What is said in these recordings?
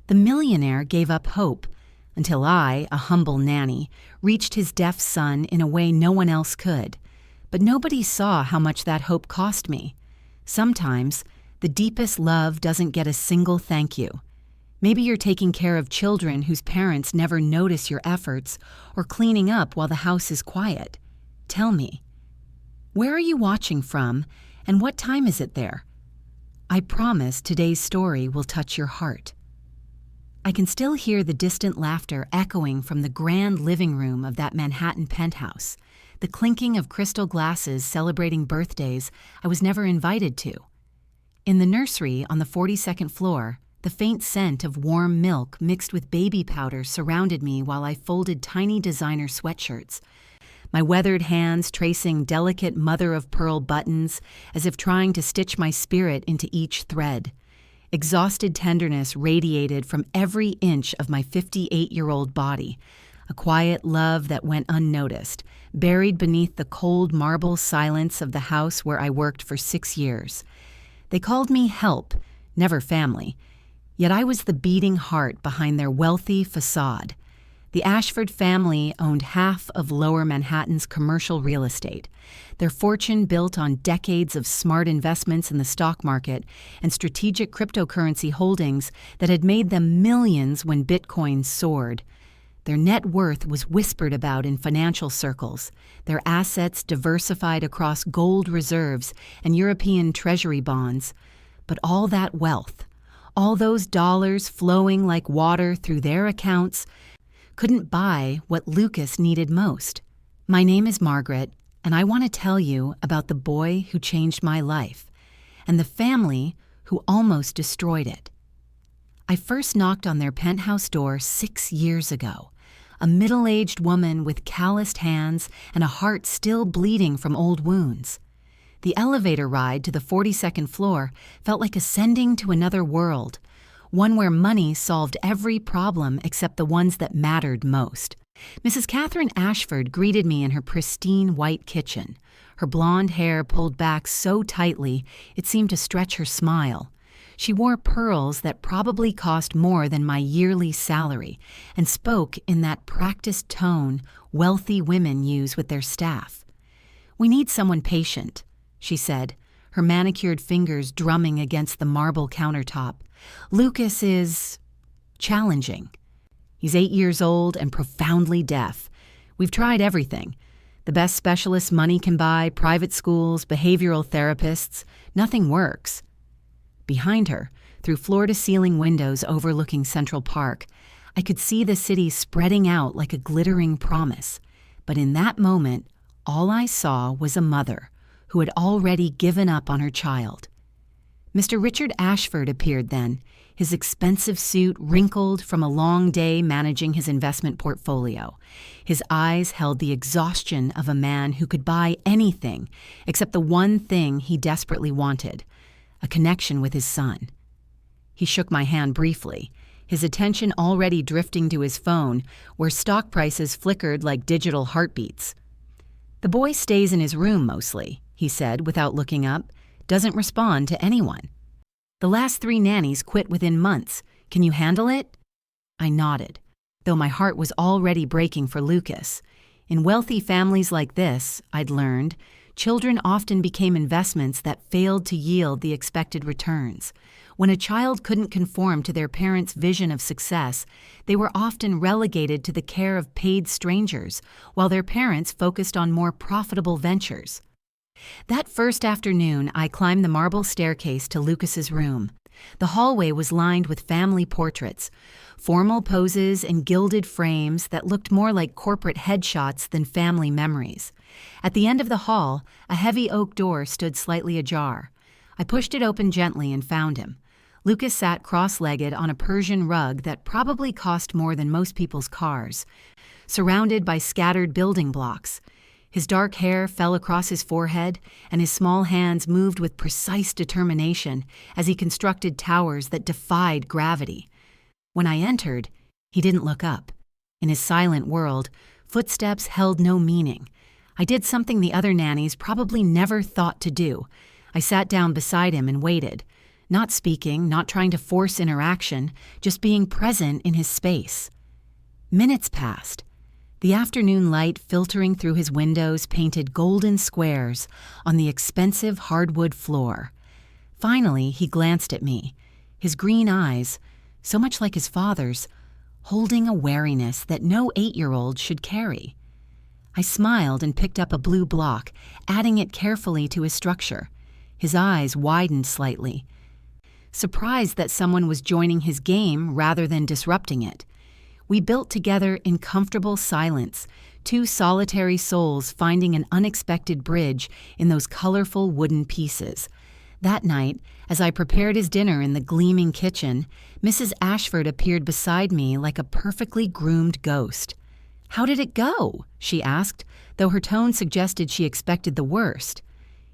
The millionaire gave up hope until I, a humble nanny, reached his deaf son in a way no one else could. But nobody saw how much that hope cost me. Sometimes, the deepest love doesn't get a single thank you. Maybe you're taking care of children whose parents never notice your efforts, or cleaning up while the house is quiet. Tell me, where are you watching from, and what time is it there? I promise today's story will touch your heart. I can still hear the distant laughter echoing from the grand living room of that Manhattan penthouse, the clinking of crystal glasses celebrating birthdays I was never invited to. In the nursery on the 42nd floor, the faint scent of warm milk mixed with baby powder surrounded me while I folded tiny designer sweatshirts, my weathered hands tracing delicate mother-of-pearl buttons as if trying to stitch my spirit into each thread. Exhausted tenderness radiated from every inch of my 58-year-old body, a quiet love that went unnoticed, buried beneath the cold marble silence of the house where I worked for 6 years. They called me help, never family, yet I was the beating heart behind their wealthy facade. The Ashford family owned half of Lower Manhattan's commercial real estate, their fortune built on decades of smart investments in the stock market and strategic cryptocurrency holdings that had made them millions when Bitcoin soared. Their net worth was whispered about in financial circles, their assets diversified across gold reserves and European treasury bonds. But all that wealth, all those dollars flowing like water through their accounts, couldn't buy what Lucas needed most. My name is Margaret, and I want to tell you about the boy who changed my life, and the family who almost destroyed it. I first knocked on their penthouse door 6 years ago, a middle-aged woman with calloused hands and a heart still bleeding from old wounds. The elevator ride to the 42nd floor felt like ascending to another world, one where money solved every problem except the ones that mattered most. Mrs. Catherine Ashford greeted me in her pristine white kitchen, her blonde hair pulled back so tightly it seemed to stretch her smile. She wore pearls that probably cost more than my yearly salary and spoke in that practiced tone wealthy women use with their staff. "We need someone patient," she said, her manicured fingers drumming against the marble countertop. "Lucas is challenging. He's 8 years old and profoundly deaf. We've tried everything. The best specialists money can buy, private schools, behavioral therapists. Nothing works." Behind her, through floor-to-ceiling windows overlooking Central Park, I could see the city spreading out like a glittering promise. But in that moment, all I saw was a mother who had already given up on her child. Mr. Richard Ashford appeared then, his expensive suit wrinkled from a long day managing his investment portfolio. His eyes held the exhaustion of a man who could buy anything except the one thing he desperately wanted, a connection with his son. He shook my hand briefly, his attention already drifting to his phone, where stock prices flickered like digital heartbeats. "The boy stays in his room mostly," he said without looking up. "Doesn't respond to anyone. The last 3 nannies quit within months. Can you handle it?" I nodded, though my heart was already breaking for Lucas. In wealthy families like this, I'd learned, children often became investments that failed to yield the expected returns. When a child couldn't conform to their parents' vision of success, they were often relegated to the care of paid strangers, while their parents focused on more profitable ventures. That first afternoon, I climbed the marble staircase to Lucas's room. The hallway was lined with family portraits, formal poses and gilded frames that looked more like corporate headshots than family memories. At the end of the hall, a heavy oak door stood slightly ajar. I pushed it open gently and found him. Lucas sat cross-legged on a Persian rug that probably cost more than most people's cars, surrounded by scattered building blocks. His dark hair fell across his forehead, and his small hands moved with precise determination as he constructed towers that defied gravity. When I entered, he didn't look up. In his silent world, footsteps held no meaning. I did something the other nannies probably never thought to do. I sat down beside him and waited. Not speaking, not trying to force interaction, just being present in his space. Minutes passed. The afternoon light filtering through his windows painted golden squares on the expensive hardwood floor. Finally, he glanced at me, his green eyes, so much like his father's, holding a wariness that no 8-year-old should carry. I smiled and picked up a blue block, adding it carefully to his structure. His eyes widened slightly, surprised that someone was joining his game rather than disrupting it. We built together in comfortable silence, two solitary souls finding an unexpected bridge in those colorful wooden pieces. That night, as I prepared his dinner in the gleaming kitchen, Mrs. Ashford appeared beside me like a perfectly groomed ghost. "How did it go?" she asked, though her tone suggested she expected the worst.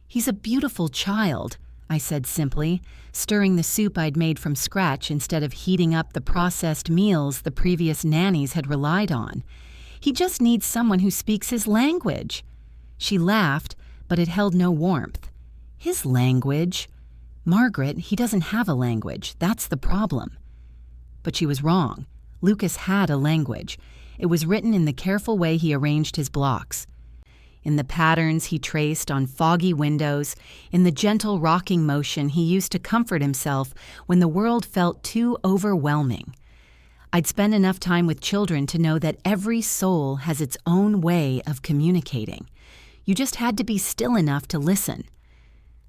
"He's a beautiful child," I said simply, stirring the soup I'd made from scratch instead of heating up the processed meals the previous nannies had relied on. "He just needs someone who speaks his language." She laughed, but it held no warmth. "His language? Margaret, he doesn't have a language. That's the problem." But she was wrong. Lucas had a language. It was written in the careful way he arranged his blocks, in the patterns he traced on foggy windows, in the gentle rocking motion he used to comfort himself when the world felt too overwhelming. I'd spent enough time with children to know that every soul has its own way of communicating. You just had to be still enough to listen.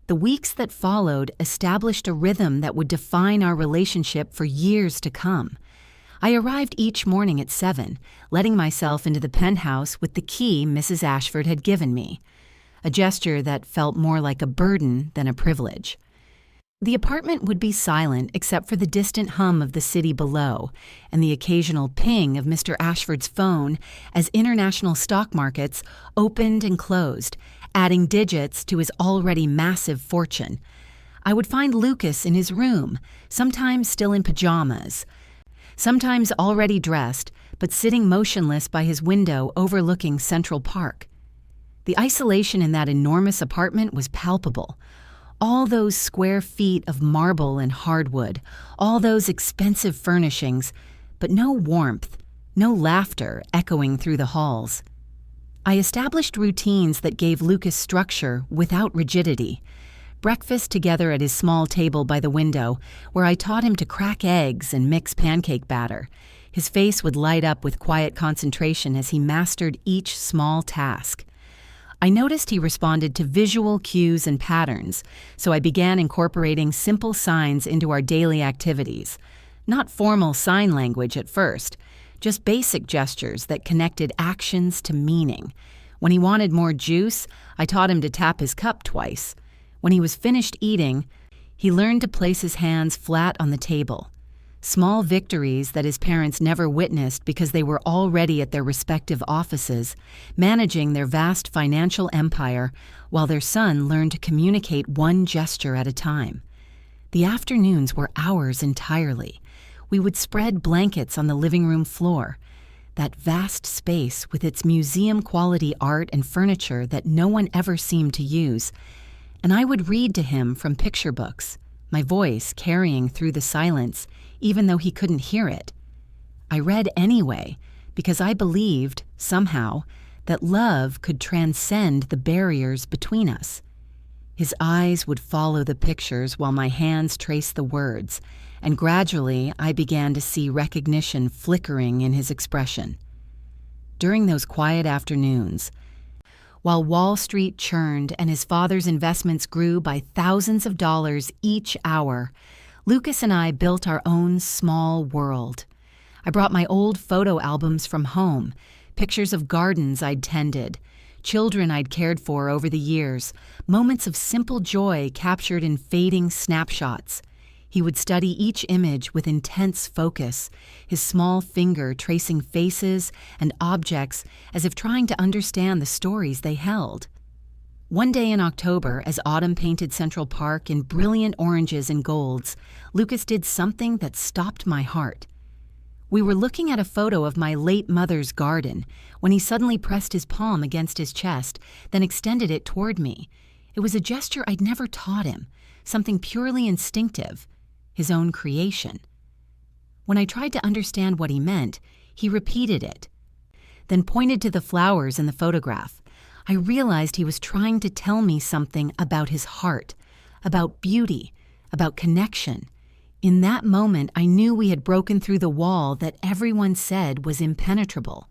The weeks that followed established a rhythm that would define our relationship for years to come. I arrived each morning at 7, letting myself into the penthouse with the key Mrs. Ashford had given me, a gesture that felt more like a burden than a privilege. The apartment would be silent except for the distant hum of the city below and the occasional ping of Mr. Ashford's phone as international stock markets opened and closed, adding digits to his already massive fortune. I would find Lucas in his room, sometimes still in pajamas, sometimes already dressed, but sitting motionless by his window overlooking Central Park. The isolation in that enormous apartment was palpable. All those square feet of marble and hardwood, all those expensive furnishings, but no warmth, no laughter echoing through the halls. I established routines that gave Lucas structure without rigidity. Breakfast together at his small table by the window, where I taught him to crack eggs and mix pancake batter. His face would light up with quiet concentration as he mastered each small task. I noticed he responded to visual cues and patterns, so I began incorporating simple signs into our daily activities. Not formal sign language at first, just basic gestures that connected actions to meaning. When he wanted more juice, I taught him to tap his cup twice. When he was finished eating, he learned to place his hands flat on the table. Small victories that his parents never witnessed because they were already at their respective offices, managing their vast financial empire, while their son learned to communicate one gesture at a time. The afternoons were ours entirely. We would spread blankets on the living room floor, that vast space with its museum-quality art and furniture that no one ever seemed to use, and I would read to him from picture books, my voice carrying through the silence, even though he couldn't hear it. I read anyway, because I believed, somehow, that love could transcend the barriers between us. His eyes would follow the pictures while my hands traced the words, and gradually I began to see recognition flickering in his expression. During those quiet afternoons, while Wall Street churned and his father's investments grew by thousands of dollars each hour, Lucas and I built our own small world. I brought my old photo albums from home, pictures of gardens I'd tended, children I'd cared for over the years, moments of simple joy captured in fading snapshots. He would study each image with intense focus, his small finger tracing faces and objects as if trying to understand the stories they held. One day in October, as autumn painted Central Park in brilliant oranges and golds, Lucas did something that stopped my heart. We were looking at a photo of my late mother's garden when he suddenly pressed his palm against his chest, then extended it toward me. It was a gesture I'd never taught him, something purely instinctive, his own creation. When I tried to understand what he meant, he repeated it, then pointed to the flowers in the photograph. I realized he was trying to tell me something about his heart, about beauty, about connection. In that moment, I knew we had broken through the wall that everyone said was impenetrable.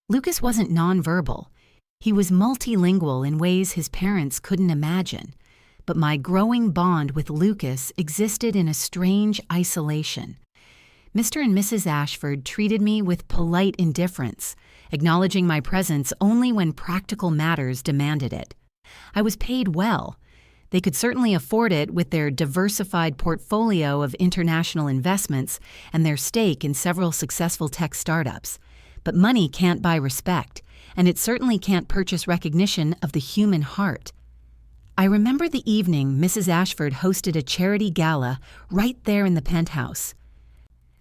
Lucas wasn't nonverbal. He was multilingual in ways his parents couldn't imagine. But my growing bond with Lucas existed in a strange isolation. Mr. and Mrs. Ashford treated me with polite indifference, acknowledging my presence only when practical matters demanded it. I was paid well. They could certainly afford it with their diversified portfolio of international investments and their stake in several successful tech startups. But money can't buy respect, and it certainly can't purchase recognition of the human heart. I remember the evening Mrs. Ashford hosted a charity gala right there in the penthouse.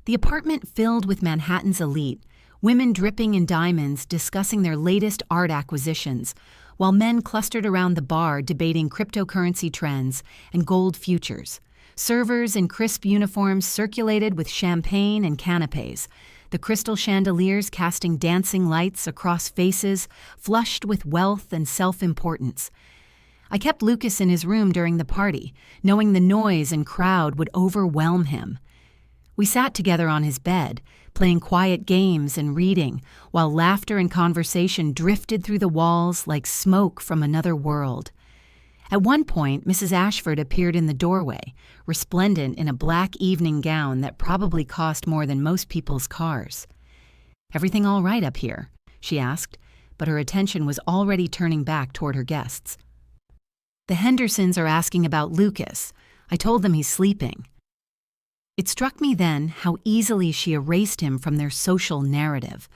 The apartment filled with Manhattan's elite, women dripping in diamonds discussing their latest art acquisitions, while men clustered around the bar debating cryptocurrency trends and gold futures. Servers in crisp uniforms circulated with champagne and canapes, the crystal chandeliers casting dancing lights across faces flushed with wealth and self-importance. I kept Lucas in his room during the party, knowing the noise and crowd would overwhelm him. We sat together on his bed, playing quiet games and reading, while laughter and conversation drifted through the walls like smoke from another world. At one point, Mrs. Ashford appeared in the doorway, resplendent in a black evening gown that probably cost more than most people's cars. "Everything all right up here?" she asked, but her attention was already turning back toward her guests. "The Hendersons are asking about Lucas. I told them he's sleeping." It struck me then how easily she erased him from their social narrative.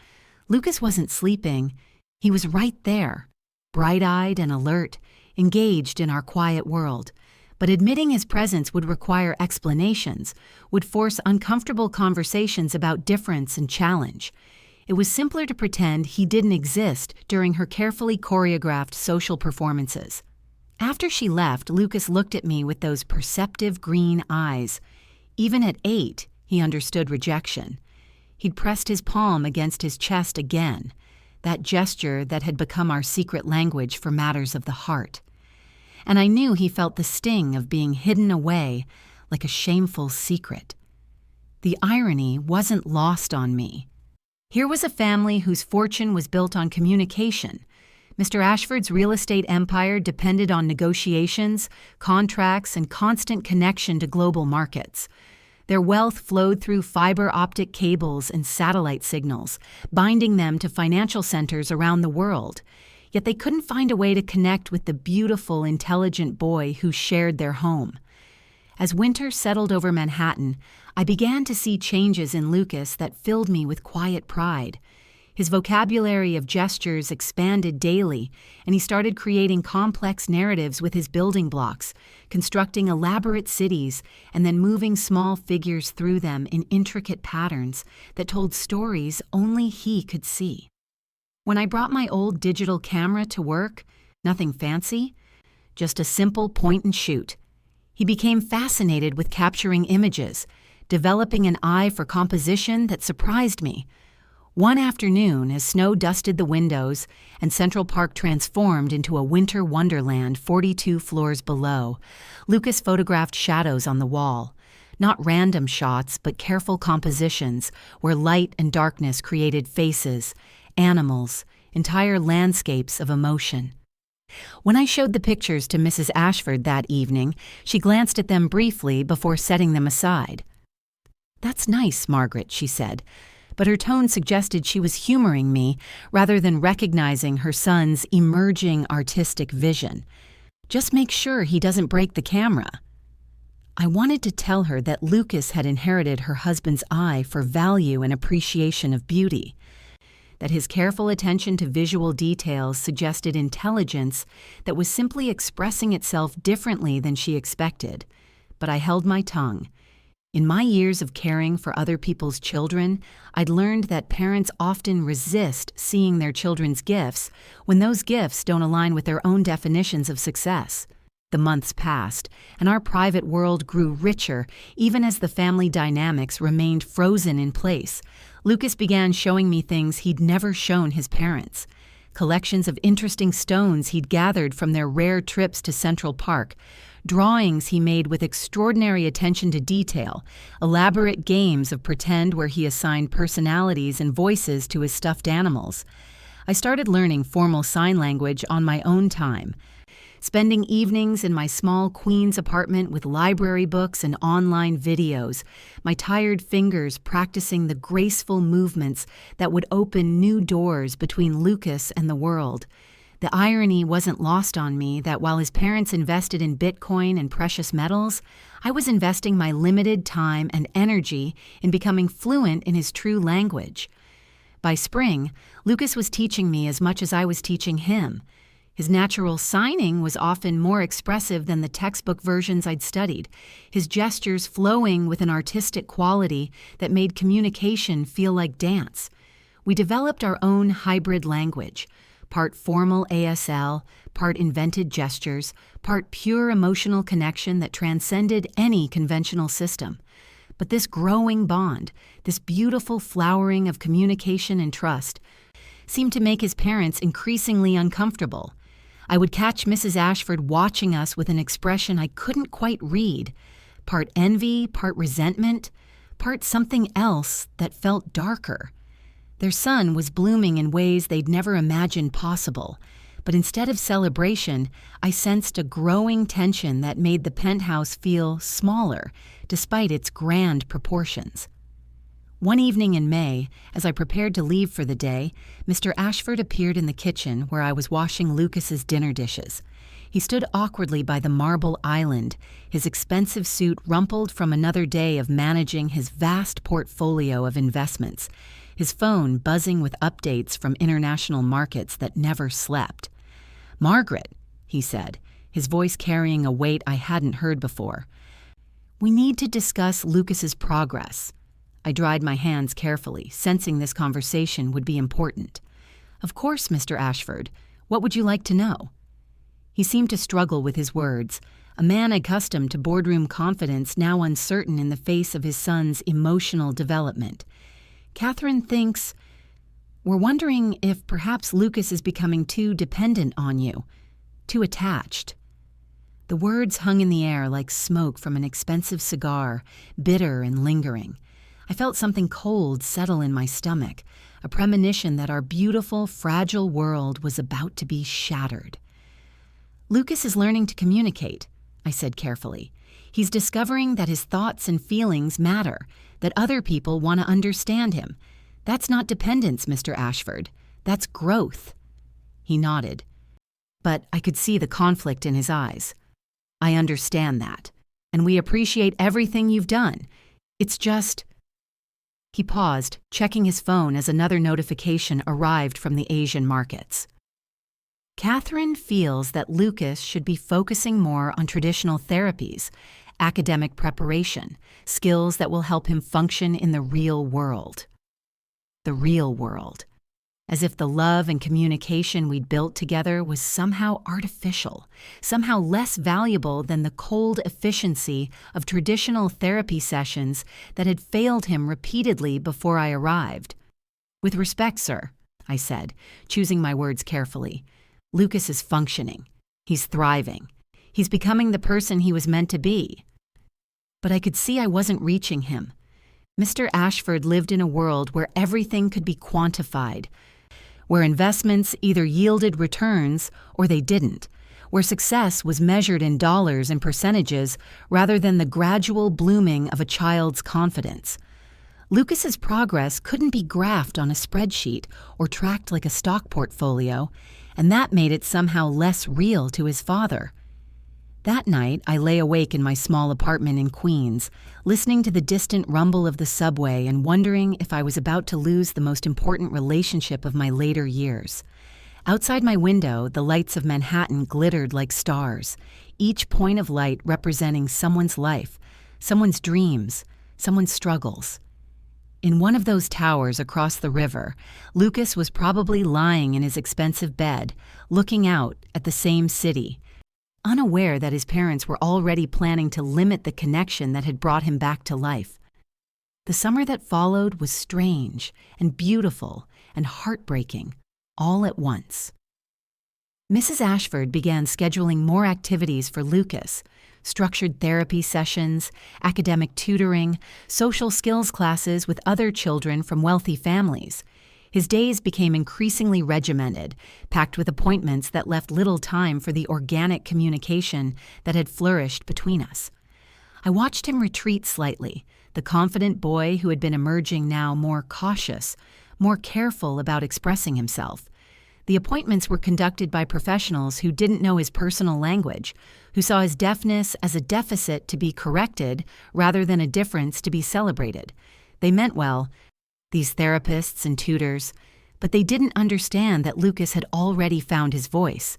Lucas wasn't sleeping. He was right there, bright-eyed and alert, engaged in our quiet world. But admitting his presence would require explanations, would force uncomfortable conversations about difference and challenge. It was simpler to pretend he didn't exist during her carefully choreographed social performances. After she left, Lucas looked at me with those perceptive green eyes. Even at 8, he understood rejection. He'd pressed his palm against his chest again, that gesture that had become our secret language for matters of the heart. And I knew he felt the sting of being hidden away like a shameful secret. The irony wasn't lost on me. Here was a family whose fortune was built on communication. Mr. Ashford's real estate empire depended on negotiations, contracts, and constant connection to global markets. Their wealth flowed through fiber optic cables and satellite signals, binding them to financial centers around the world. Yet they couldn't find a way to connect with the beautiful, intelligent boy who shared their home. As winter settled over Manhattan, I began to see changes in Lucas that filled me with quiet pride. His vocabulary of gestures expanded daily, and he started creating complex narratives with his building blocks, constructing elaborate cities and then moving small figures through them in intricate patterns that told stories only he could see. When I brought my old digital camera to work, nothing fancy, just a simple point and shoot, he became fascinated with capturing images, developing an eye for composition that surprised me. One afternoon, as snow dusted the windows and Central Park transformed into a winter wonderland 42 floors below, Lucas photographed shadows on the wall. Not random shots, but careful compositions where light and darkness created faces, animals, entire landscapes of emotion. When I showed the pictures to Mrs. Ashford that evening, she glanced at them briefly before setting them aside. "That's nice, Margaret," she said, but her tone suggested she was humoring me rather than recognizing her son's emerging artistic vision. "Just make sure he doesn't break the camera." I wanted to tell her that Lucas had inherited her husband's eye for value and appreciation of beauty, that his careful attention to visual details suggested intelligence that was simply expressing itself differently than she expected. But I held my tongue. In my years of caring for other people's children, I'd learned that parents often resist seeing their children's gifts when those gifts don't align with their own definitions of success. The months passed, and our private world grew richer even as the family dynamics remained frozen in place. Lucas began showing me things he'd never shown his parents. Collections of interesting stones he'd gathered from their rare trips to Central Park, drawings he made with extraordinary attention to detail, elaborate games of pretend where he assigned personalities and voices to his stuffed animals. I started learning formal sign language on my own time, spending evenings in my small Queens apartment with library books and online videos, my tired fingers practicing the graceful movements that would open new doors between Lucas and the world. The irony wasn't lost on me that while his parents invested in Bitcoin and precious metals, I was investing my limited time and energy in becoming fluent in his true language. By spring, Lucas was teaching me as much as I was teaching him. His natural signing was often more expressive than the textbook versions I'd studied, his gestures flowing with an artistic quality that made communication feel like dance. We developed our own hybrid language, part formal ASL, part invented gestures, part pure emotional connection that transcended any conventional system. But this growing bond, this beautiful flowering of communication and trust, seemed to make his parents increasingly uncomfortable. I would catch Mrs. Ashford watching us with an expression I couldn't quite read, part envy, part resentment, part something else that felt darker. Their son was blooming in ways they'd never imagined possible, but instead of celebration, I sensed a growing tension that made the penthouse feel smaller, despite its grand proportions. One evening in May, as I prepared to leave for the day, Mr. Ashford appeared in the kitchen where I was washing Lucas's dinner dishes. He stood awkwardly by the marble island, his expensive suit rumpled from another day of managing his vast portfolio of investments, his phone buzzing with updates from international markets that never slept. "Margaret," he said, his voice carrying a weight I hadn't heard before. "We need to discuss Lucas's progress." I dried my hands carefully, sensing this conversation would be important. "Of course, Mr. Ashford. What would you like to know?" He seemed to struggle with his words, a man accustomed to boardroom confidence now uncertain in the face of his son's emotional development. "Catherine thinks... We're wondering if perhaps Lucas is becoming too dependent on you, too attached." The words hung in the air like smoke from an expensive cigar, bitter and lingering. I felt something cold settle in my stomach, a premonition that our beautiful, fragile world was about to be shattered. "Lucas is learning to communicate," I said carefully. "He's discovering that his thoughts and feelings matter, that other people want to understand him. That's not dependence, Mr. Ashford. That's growth." He nodded, but I could see the conflict in his eyes. "I understand that, and we appreciate everything you've done. It's just..." He paused, checking his phone as another notification arrived from the Asian markets. "Catherine feels that Lucas should be focusing more on traditional therapies, academic preparation, skills that will help him function in the real world." The real world. As if the love and communication we'd built together was somehow artificial, somehow less valuable than the cold efficiency of traditional therapy sessions that had failed him repeatedly before I arrived. "With respect, sir," I said, choosing my words carefully, "Lucas is functioning. He's thriving. He's becoming the person he was meant to be." But I could see I wasn't reaching him. Mr. Ashford lived in a world where everything could be quantified, where investments either yielded returns or they didn't, where success was measured in dollars and percentages rather than the gradual blooming of a child's confidence. Lucas's progress couldn't be graphed on a spreadsheet or tracked like a stock portfolio, and that made it somehow less real to his father. That night, I lay awake in my small apartment in Queens, listening to the distant rumble of the subway and wondering if I was about to lose the most important relationship of my later years. Outside my window, the lights of Manhattan glittered like stars, each point of light representing someone's life, someone's dreams, someone's struggles. In one of those towers across the river, Lucas was probably lying in his expensive bed, looking out at the same city, unaware that his parents were already planning to limit the connection that had brought him back to life. The summer that followed was strange and beautiful and heartbreaking, all at once. Mrs. Ashford began scheduling more activities for Lucas: structured therapy sessions, academic tutoring, social skills classes with other children from wealthy families. His days became increasingly regimented, packed with appointments that left little time for the organic communication that had flourished between us. I watched him retreat slightly, the confident boy who had been emerging now more cautious, more careful about expressing himself. The appointments were conducted by professionals who didn't know his personal language, who saw his deafness as a deficit to be corrected rather than a difference to be celebrated. They meant well, these therapists and tutors, but they didn't understand that Lucas had already found his voice.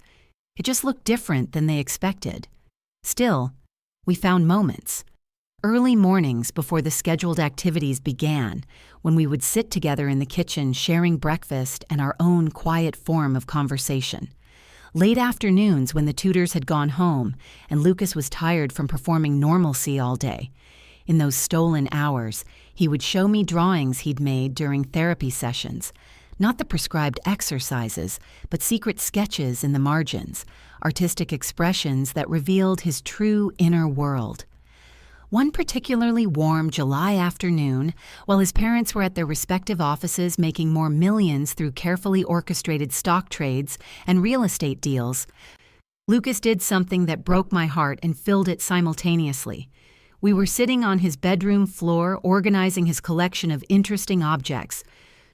It just looked different than they expected. Still, we found moments. Early mornings before the scheduled activities began, when we would sit together in the kitchen sharing breakfast and our own quiet form of conversation. Late afternoons when the tutors had gone home and Lucas was tired from performing normalcy all day. In those stolen hours, he would show me drawings he'd made during therapy sessions, not the prescribed exercises, but secret sketches in the margins, artistic expressions that revealed his true inner world. One particularly warm July afternoon, while his parents were at their respective offices making more millions through carefully orchestrated stock trades and real estate deals, Lucas did something that broke my heart and filled it simultaneously. We were sitting on his bedroom floor organizing his collection of interesting objects: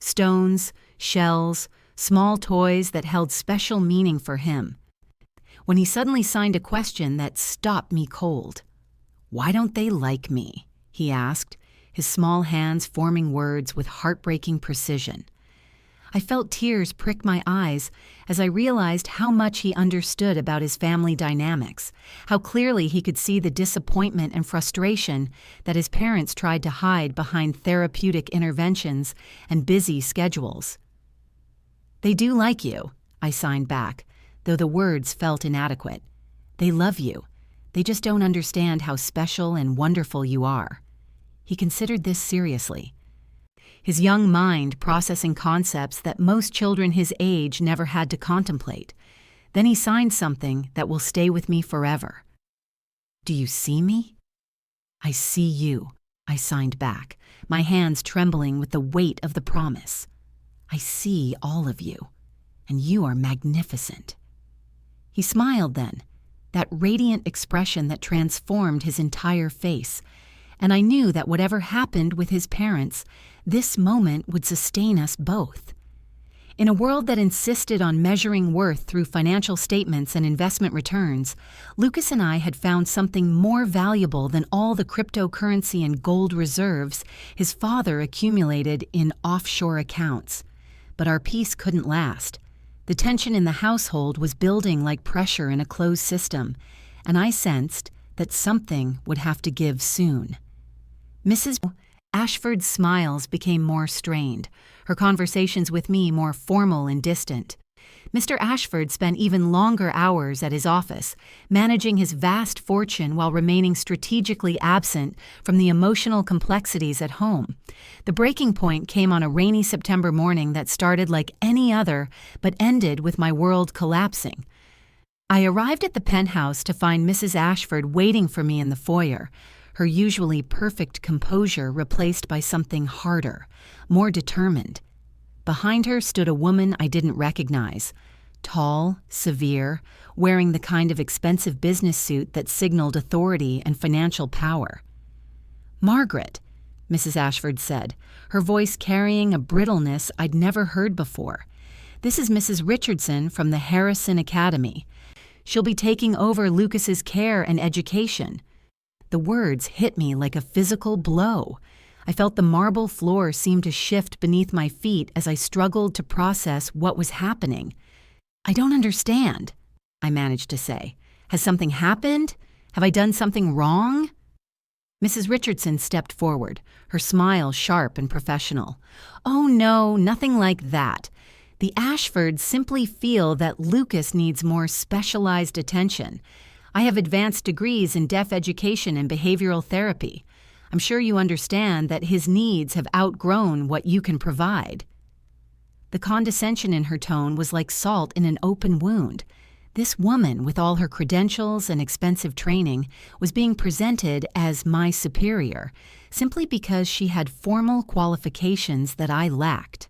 stones, shells, small toys that held special meaning for him, when he suddenly signed a question that stopped me cold. "Why don't they like me?" he asked, his small hands forming words with heartbreaking precision. I felt tears prick my eyes as I realized how much he understood about his family dynamics, how clearly he could see the disappointment and frustration that his parents tried to hide behind therapeutic interventions and busy schedules. "They do like you," I signed back, though the words felt inadequate. "They love you. They just don't understand how special and wonderful you are." He considered this seriously, his young mind processing concepts that most children his age never had to contemplate. Then he signed something that will stay with me forever. "Do you see me?" "I see you," I signed back, my hands trembling with the weight of the promise. "I see all of you, and you are magnificent." He smiled then, that radiant expression that transformed his entire face, and I knew that whatever happened with his parents, this moment would sustain us both. In a world that insisted on measuring worth through financial statements and investment returns, Lucas and I had found something more valuable than all the cryptocurrency and gold reserves his father accumulated in offshore accounts. But our peace couldn't last. The tension in the household was building like pressure in a closed system, and I sensed that something would have to give soon. Mrs. Ashford's smiles became more strained, her conversations with me more formal and distant. Mr. Ashford spent even longer hours at his office, managing his vast fortune while remaining strategically absent from the emotional complexities at home. The breaking point came on a rainy September morning that started like any other, but ended with my world collapsing. I arrived at the penthouse to find Mrs. Ashford waiting for me in the foyer, her usually perfect composure replaced by something harder, more determined. Behind her stood a woman I didn't recognize, tall, severe, wearing the kind of expensive business suit that signaled authority and financial power. "Margaret," Mrs. Ashford said, her voice carrying a brittleness I'd never heard before. "This is Mrs. Richardson from the Harrison Academy. She'll be taking over Lucas's care and education." The words hit me like a physical blow. I felt the marble floor seem to shift beneath my feet as I struggled to process what was happening. "I don't understand," I managed to say. "Has something happened? Have I done something wrong?" Mrs. Richardson stepped forward, her smile sharp and professional. "Oh no, nothing like that. The Ashfords simply feel that Lucas needs more specialized attention. I have advanced degrees in deaf education and behavioral therapy. I'm sure you understand that his needs have outgrown what you can provide." The condescension in her tone was like salt in an open wound. This woman, with all her credentials and expensive training, was being presented as my superior, simply because she had formal qualifications that I lacked.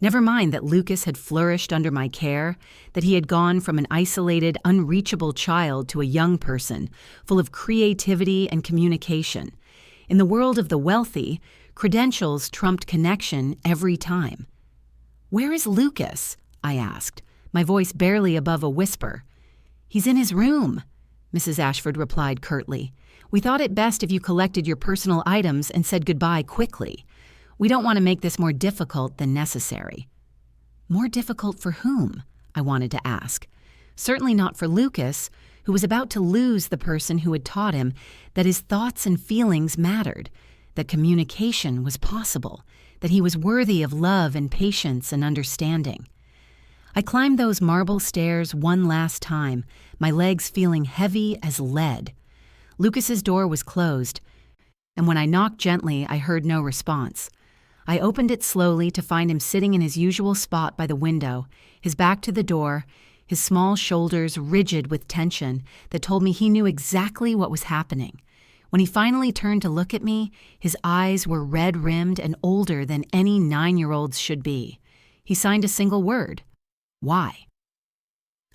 Never mind that Lucas had flourished under my care, that he had gone from an isolated, unreachable child to a young person, full of creativity and communication. In the world of the wealthy, credentials trumped connection every time. "Where is Lucas?" I asked, my voice barely above a whisper. "He's in his room," Mrs. Ashford replied curtly. "We thought it best if you collected your personal items and said goodbye quickly. We don't want to make this more difficult than necessary." More difficult for whom? I wanted to ask. Certainly not for Lucas, who was about to lose the person who had taught him that his thoughts and feelings mattered, that communication was possible, that he was worthy of love and patience and understanding. I climbed those marble stairs one last time, my legs feeling heavy as lead. Lucas's door was closed, and when I knocked gently, I heard no response. I opened it slowly to find him sitting in his usual spot by the window, his back to the door, his small shoulders rigid with tension that told me he knew exactly what was happening. When he finally turned to look at me, his eyes were red-rimmed and older than any 9-year-old's should be. He signed a single word: "Why?"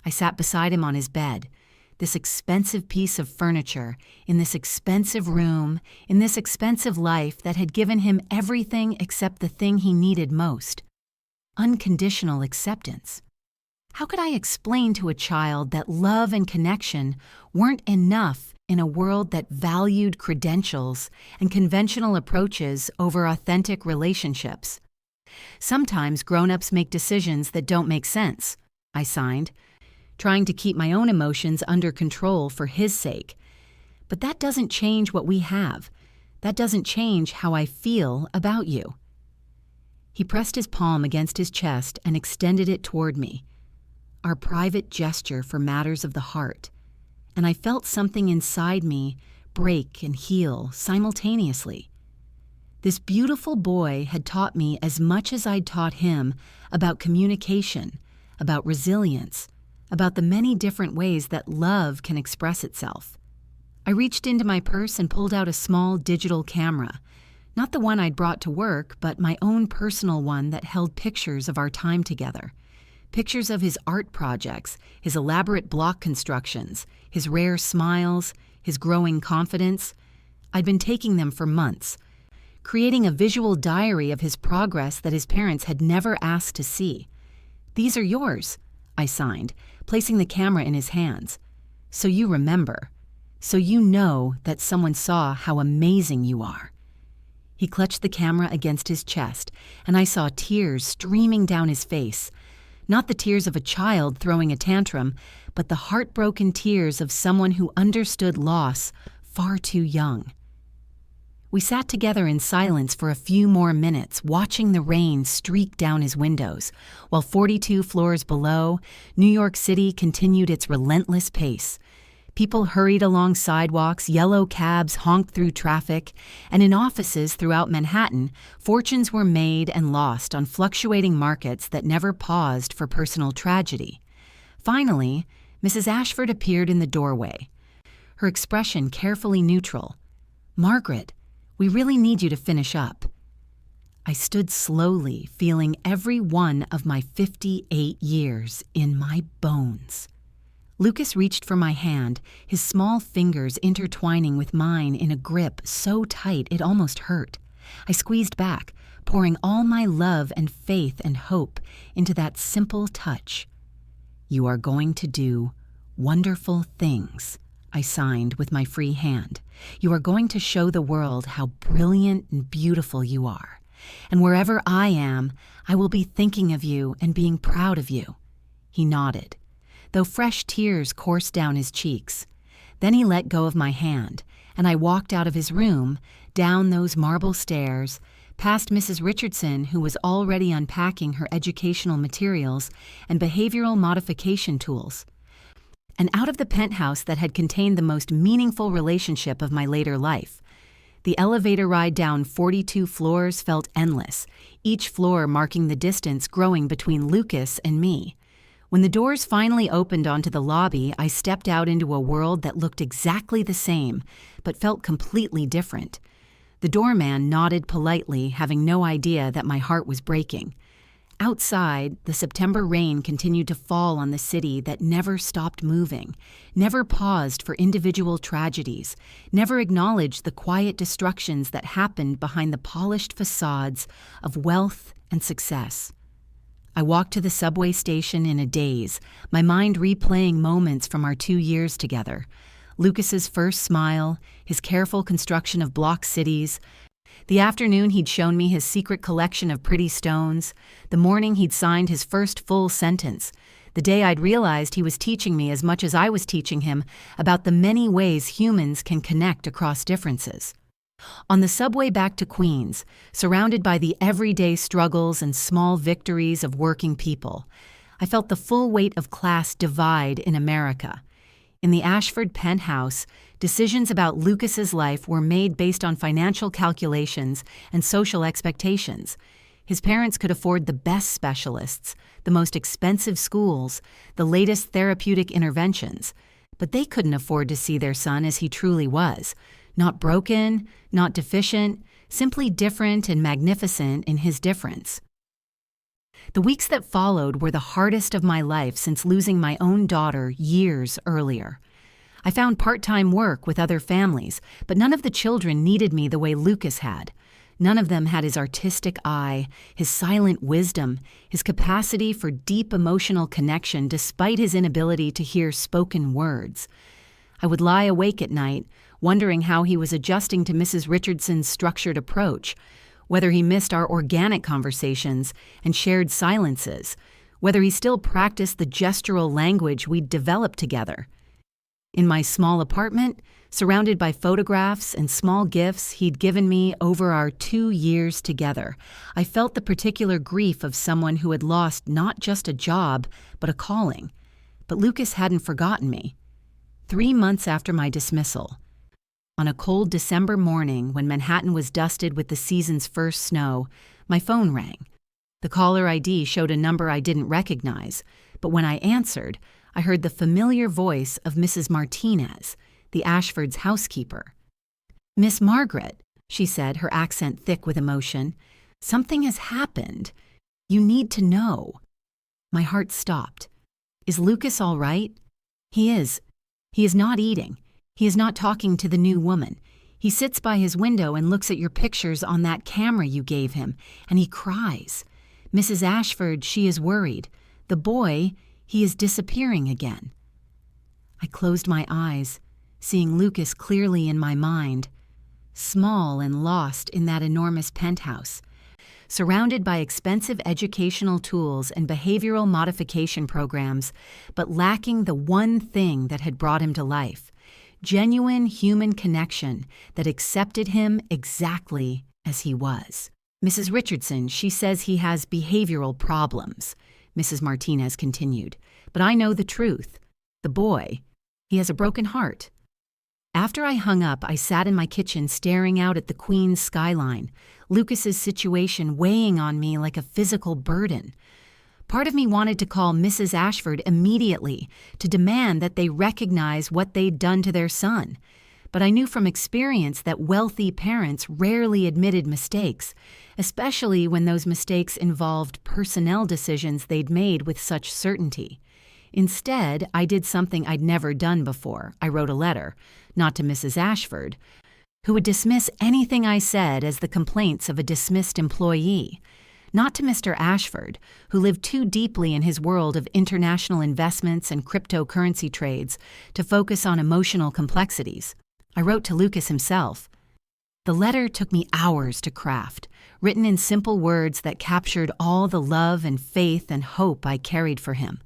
I sat beside him on his bed, this expensive piece of furniture, in this expensive room, in this expensive life that had given him everything except the thing he needed most: unconditional acceptance. How could I explain to a child that love and connection weren't enough in a world that valued credentials and conventional approaches over authentic relationships? "Sometimes grown-ups make decisions that don't make sense," I signed, trying to keep my own emotions under control for his sake. "But that doesn't change what we have. That doesn't change how I feel about you." He pressed his palm against his chest and extended it toward me, our private gesture for matters of the heart, and I felt something inside me break and heal simultaneously. This beautiful boy had taught me as much as I'd taught him about communication, about resilience, about the many different ways that love can express itself. I reached into my purse and pulled out a small digital camera, not the one I'd brought to work, but my own personal one that held pictures of our time together. Pictures of his art projects, his elaborate block constructions, his rare smiles, his growing confidence. I'd been taking them for months, creating a visual diary of his progress that his parents had never asked to see. "These are yours," I signed, placing the camera in his hands. "So you remember. So you know that someone saw how amazing you are." He clutched the camera against his chest, and I saw tears streaming down his face. Not the tears of a child throwing a tantrum, but the heartbroken tears of someone who understood loss far too young. We sat together in silence for a few more minutes, watching the rain streak down his windows, while 42 floors below, New York City continued its relentless pace. People hurried along sidewalks, yellow cabs honked through traffic, and in offices throughout Manhattan, fortunes were made and lost on fluctuating markets that never paused for personal tragedy. Finally, Mrs. Ashford appeared in the doorway, her expression carefully neutral. "Margaret, we really need you to finish up." I stood slowly, feeling every one of my 58 years in my bones. Lucas reached for my hand, his small fingers intertwining with mine in a grip so tight it almost hurt. I squeezed back, pouring all my love and faith and hope into that simple touch. "You are going to do wonderful things," I signed with my free hand. "You are going to show the world how brilliant and beautiful you are. And wherever I am, I will be thinking of you and being proud of you." He nodded, though fresh tears coursed down his cheeks. Then he let go of my hand, and I walked out of his room, down those marble stairs, past Mrs. Richardson, who was already unpacking her educational materials and behavioral modification tools. and out of the penthouse that had contained the most meaningful relationship of my later life. The elevator ride down 42 floors felt endless, each floor marking the distance growing between Lucas and me. When the doors finally opened onto the lobby, I stepped out into a world that looked exactly the same, but felt completely different. The doorman nodded politely, having no idea that my heart was breaking. Outside, the September rain continued to fall on the city that never stopped moving, never paused for individual tragedies, never acknowledged the quiet destructions that happened behind the polished facades of wealth and success. I walked to the subway station in a daze, my mind replaying moments from our 2 years together. Lucas's first smile, his careful construction of block cities, the afternoon he'd shown me his secret collection of pretty stones, the morning he'd signed his first full sentence, the day I'd realized he was teaching me as much as I was teaching him about the many ways humans can connect across differences. On the subway back to Queens, surrounded by the everyday struggles and small victories of working people, I felt the full weight of class divide in America. In the Ashford penthouse, decisions about Lucas's life were made based on financial calculations and social expectations. His parents could afford the best specialists, the most expensive schools, the latest therapeutic interventions, but they couldn't afford to see their son as he truly was. Not broken, not deficient, simply different and magnificent in his difference. The weeks that followed were the hardest of my life since losing my own daughter years earlier. I found part-time work with other families, but none of the children needed me the way Lucas had. None of them had his artistic eye, his silent wisdom, his capacity for deep emotional connection despite his inability to hear spoken words. I would lie awake at night, wondering how he was adjusting to Mrs. Richardson's structured approach, whether he missed our organic conversations and shared silences, whether he still practiced the gestural language we'd developed together. In my small apartment, surrounded by photographs and small gifts he'd given me over our 2 years together, I felt the particular grief of someone who had lost not just a job, but a calling. But Lucas hadn't forgotten me. 3 months after my dismissal, on a cold December morning when Manhattan was dusted with the season's first snow, my phone rang. The caller ID showed a number I didn't recognize, but when I answered, I heard the familiar voice of Mrs. Martinez, the Ashfords' housekeeper. "Miss Margaret," she said, her accent thick with emotion, "something has happened. You need to know." My heart stopped. "Is Lucas all right?" "He is. He is not eating. He is not talking to the new woman. He sits by his window and looks at your pictures on that camera you gave him, and he cries. Mrs. Ashford, she is worried. The boy, he is disappearing again." I closed my eyes, seeing Lucas clearly in my mind, small and lost in that enormous penthouse, surrounded by expensive educational tools and behavioral modification programs, but lacking the one thing that had brought him to life. Genuine human connection that accepted him exactly as he was. "Mrs. Richardson, she says he has behavioral problems," Mrs. Martinez continued. "But I know the truth. The boy, he has a broken heart." After I hung up, I sat in my kitchen staring out at the Queens skyline, Lucas's situation weighing on me like a physical burden. Part of me wanted to call Mrs. Ashford immediately to demand that they recognize what they'd done to their son. But I knew from experience that wealthy parents rarely admitted mistakes, especially when those mistakes involved personnel decisions they'd made with such certainty. Instead, I did something I'd never done before. I wrote a letter, not to Mrs. Ashford, who would dismiss anything I said as the complaints of a dismissed employee. Not to Mr. Ashford, who lived too deeply in his world of international investments and cryptocurrency trades to focus on emotional complexities. I wrote to Lucas himself. The letter took me hours to craft, written in simple words that captured all the love and faith and hope I carried for him.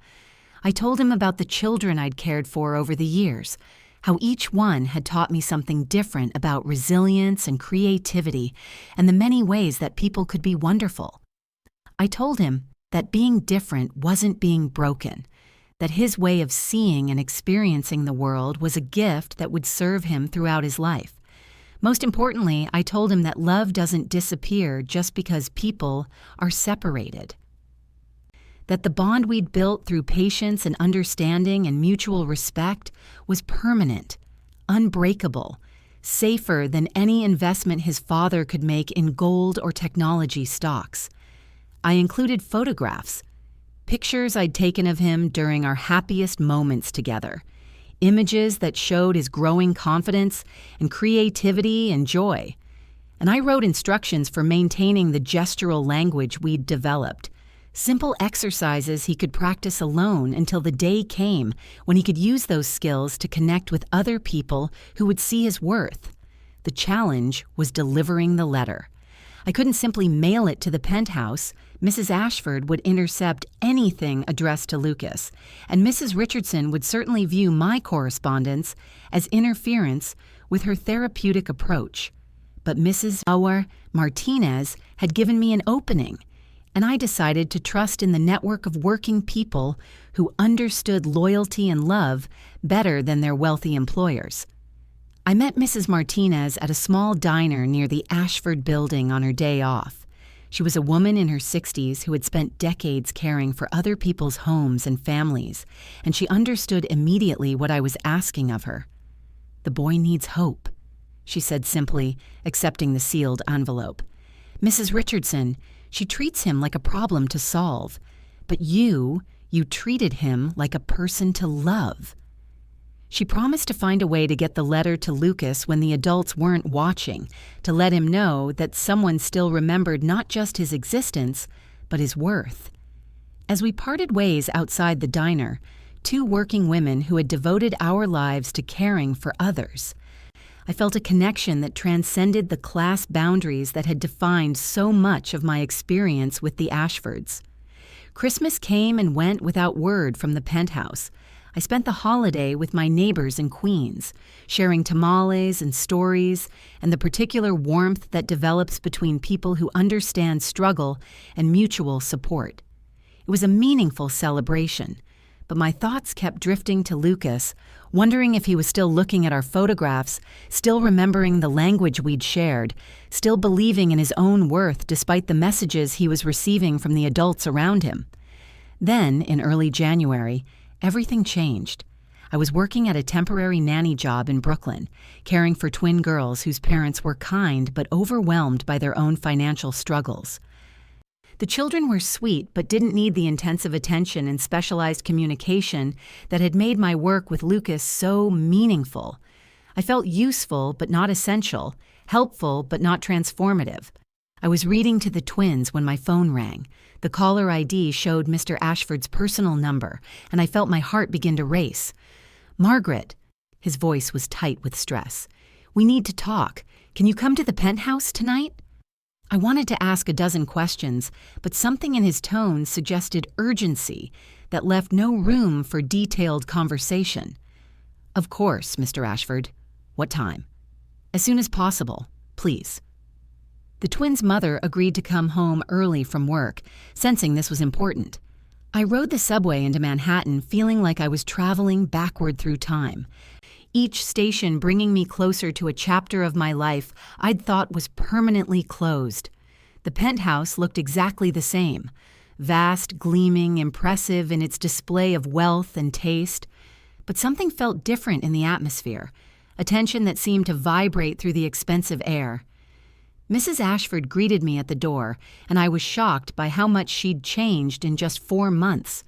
I told him about the children I'd cared for over the years, how each one had taught me something different about resilience and creativity and the many ways that people could be wonderful. I told him that being different wasn't being broken, that his way of seeing and experiencing the world was a gift that would serve him throughout his life. Most importantly, I told him that love doesn't disappear just because people are separated. That the bond we'd built through patience and understanding and mutual respect was permanent, unbreakable, safer than any investment his father could make in gold or technology stocks. I included photographs, pictures I'd taken of him during our happiest moments together, images that showed his growing confidence and creativity and joy. And I wrote instructions for maintaining the gestural language we'd developed, simple exercises he could practice alone until the day came when he could use those skills to connect with other people who would see his worth. The challenge was delivering the letter. I couldn't simply mail it to the penthouse. Mrs. Ashford would intercept anything addressed to Lucas, and Mrs. Richardson would certainly view my correspondence as interference with her therapeutic approach. But Mrs. Martinez had given me an opening, and I decided to trust in the network of working people who understood loyalty and love better than their wealthy employers. I met Mrs. Martinez at a small diner near the Ashford building on her day off. She was a woman in her 60s who had spent decades caring for other people's homes and families, and she understood immediately what I was asking of her. "The boy needs hope," she said simply, accepting the sealed envelope. "Mrs. Richardson, she treats him like a problem to solve, but you treated him like a person to love." She promised to find a way to get the letter to Lucas when the adults weren't watching, to let him know that someone still remembered not just his existence, but his worth. As we parted ways outside the diner, two working women who had devoted our lives to caring for others, I felt a connection that transcended the class boundaries that had defined so much of my experience with the Ashfords. Christmas came and went without word from the penthouse. I spent the holiday with my neighbors in Queens, sharing tamales and stories and the particular warmth that develops between people who understand struggle and mutual support. It was a meaningful celebration, but my thoughts kept drifting to Lucas, wondering if he was still looking at our photographs, still remembering the language we'd shared, still believing in his own worth despite the messages he was receiving from the adults around him. Then, in early January, everything changed. I was working at a temporary nanny job in Brooklyn, caring for twin girls whose parents were kind but overwhelmed by their own financial struggles. The children were sweet but didn't need the intensive attention and specialized communication that had made my work with Lucas so meaningful. I felt useful but not essential, helpful but not transformative. I was reading to the twins when my phone rang. The caller ID showed Mr. Ashford's personal number, and I felt my heart begin to race. "Margaret," his voice was tight with stress, "we need to talk. Can you come to the penthouse tonight?" I wanted to ask a dozen questions, but something in his tone suggested urgency that left no room for detailed conversation. "Of course, Mr. Ashford. What time?" "As soon as possible, please." The twins' mother agreed to come home early from work, sensing this was important. I rode the subway into Manhattan feeling like I was traveling backward through time, each station bringing me closer to a chapter of my life I'd thought was permanently closed. The penthouse looked exactly the same, vast, gleaming, impressive in its display of wealth and taste, but something felt different in the atmosphere, a tension that seemed to vibrate through the expensive air. Mrs. Ashford greeted me at the door, and I was shocked by how much she'd changed in just 4 months.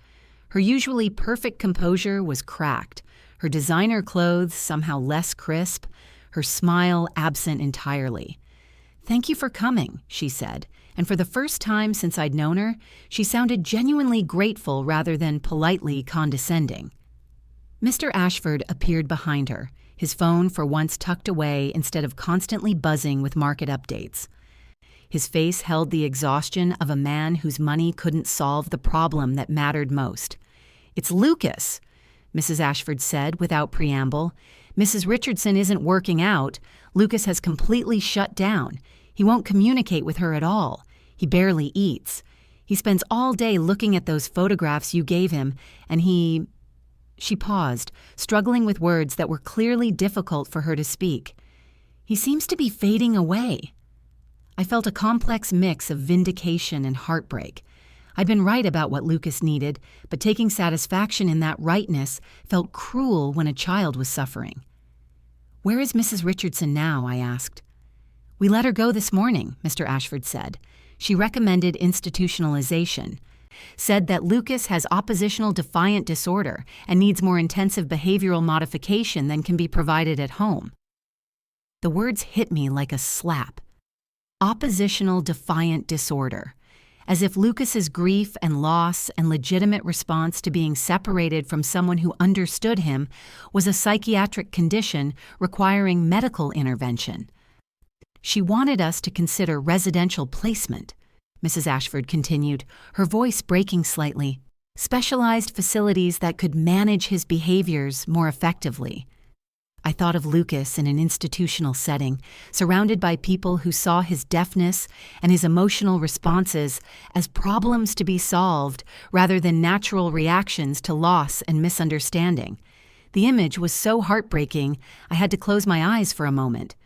Her usually perfect composure was cracked, her designer clothes somehow less crisp, her smile absent entirely. "Thank you for coming," she said, and for the first time since I'd known her, she sounded genuinely grateful rather than politely condescending. Mr. Ashford appeared behind her, his phone for once tucked away instead of constantly buzzing with market updates. His face held the exhaustion of a man whose money couldn't solve the problem that mattered most. "It's Lucas," Mrs. Ashford said without preamble. "Mrs. Richardson isn't working out. Lucas has completely shut down. He won't communicate with her at all. He barely eats. He spends all day looking at those photographs you gave him, and he She paused, struggling with words that were clearly difficult for her to speak. "He seems to be fading away." I felt a complex mix of vindication and heartbreak. I'd been right about what Lucas needed, but taking satisfaction in that rightness felt cruel when a child was suffering. "Where is Mrs. Richardson now?" I asked. "We let her go this morning," Mr. Ashford said. "She recommended institutionalization, said that Lucas has oppositional defiant disorder and needs more intensive behavioral modification than can be provided at home." The words hit me like a slap. Oppositional defiant disorder. As if Lucas's grief and loss and legitimate response to being separated from someone who understood him was a psychiatric condition requiring medical intervention. "She wanted us to consider residential placement," Mrs. Ashford continued, her voice breaking slightly. "Specialized facilities that could manage his behaviors more effectively." I thought of Lucas in an institutional setting, surrounded by people who saw his deafness and his emotional responses as problems to be solved rather than natural reactions to loss and misunderstanding. The image was so heartbreaking, I had to close my eyes for a moment.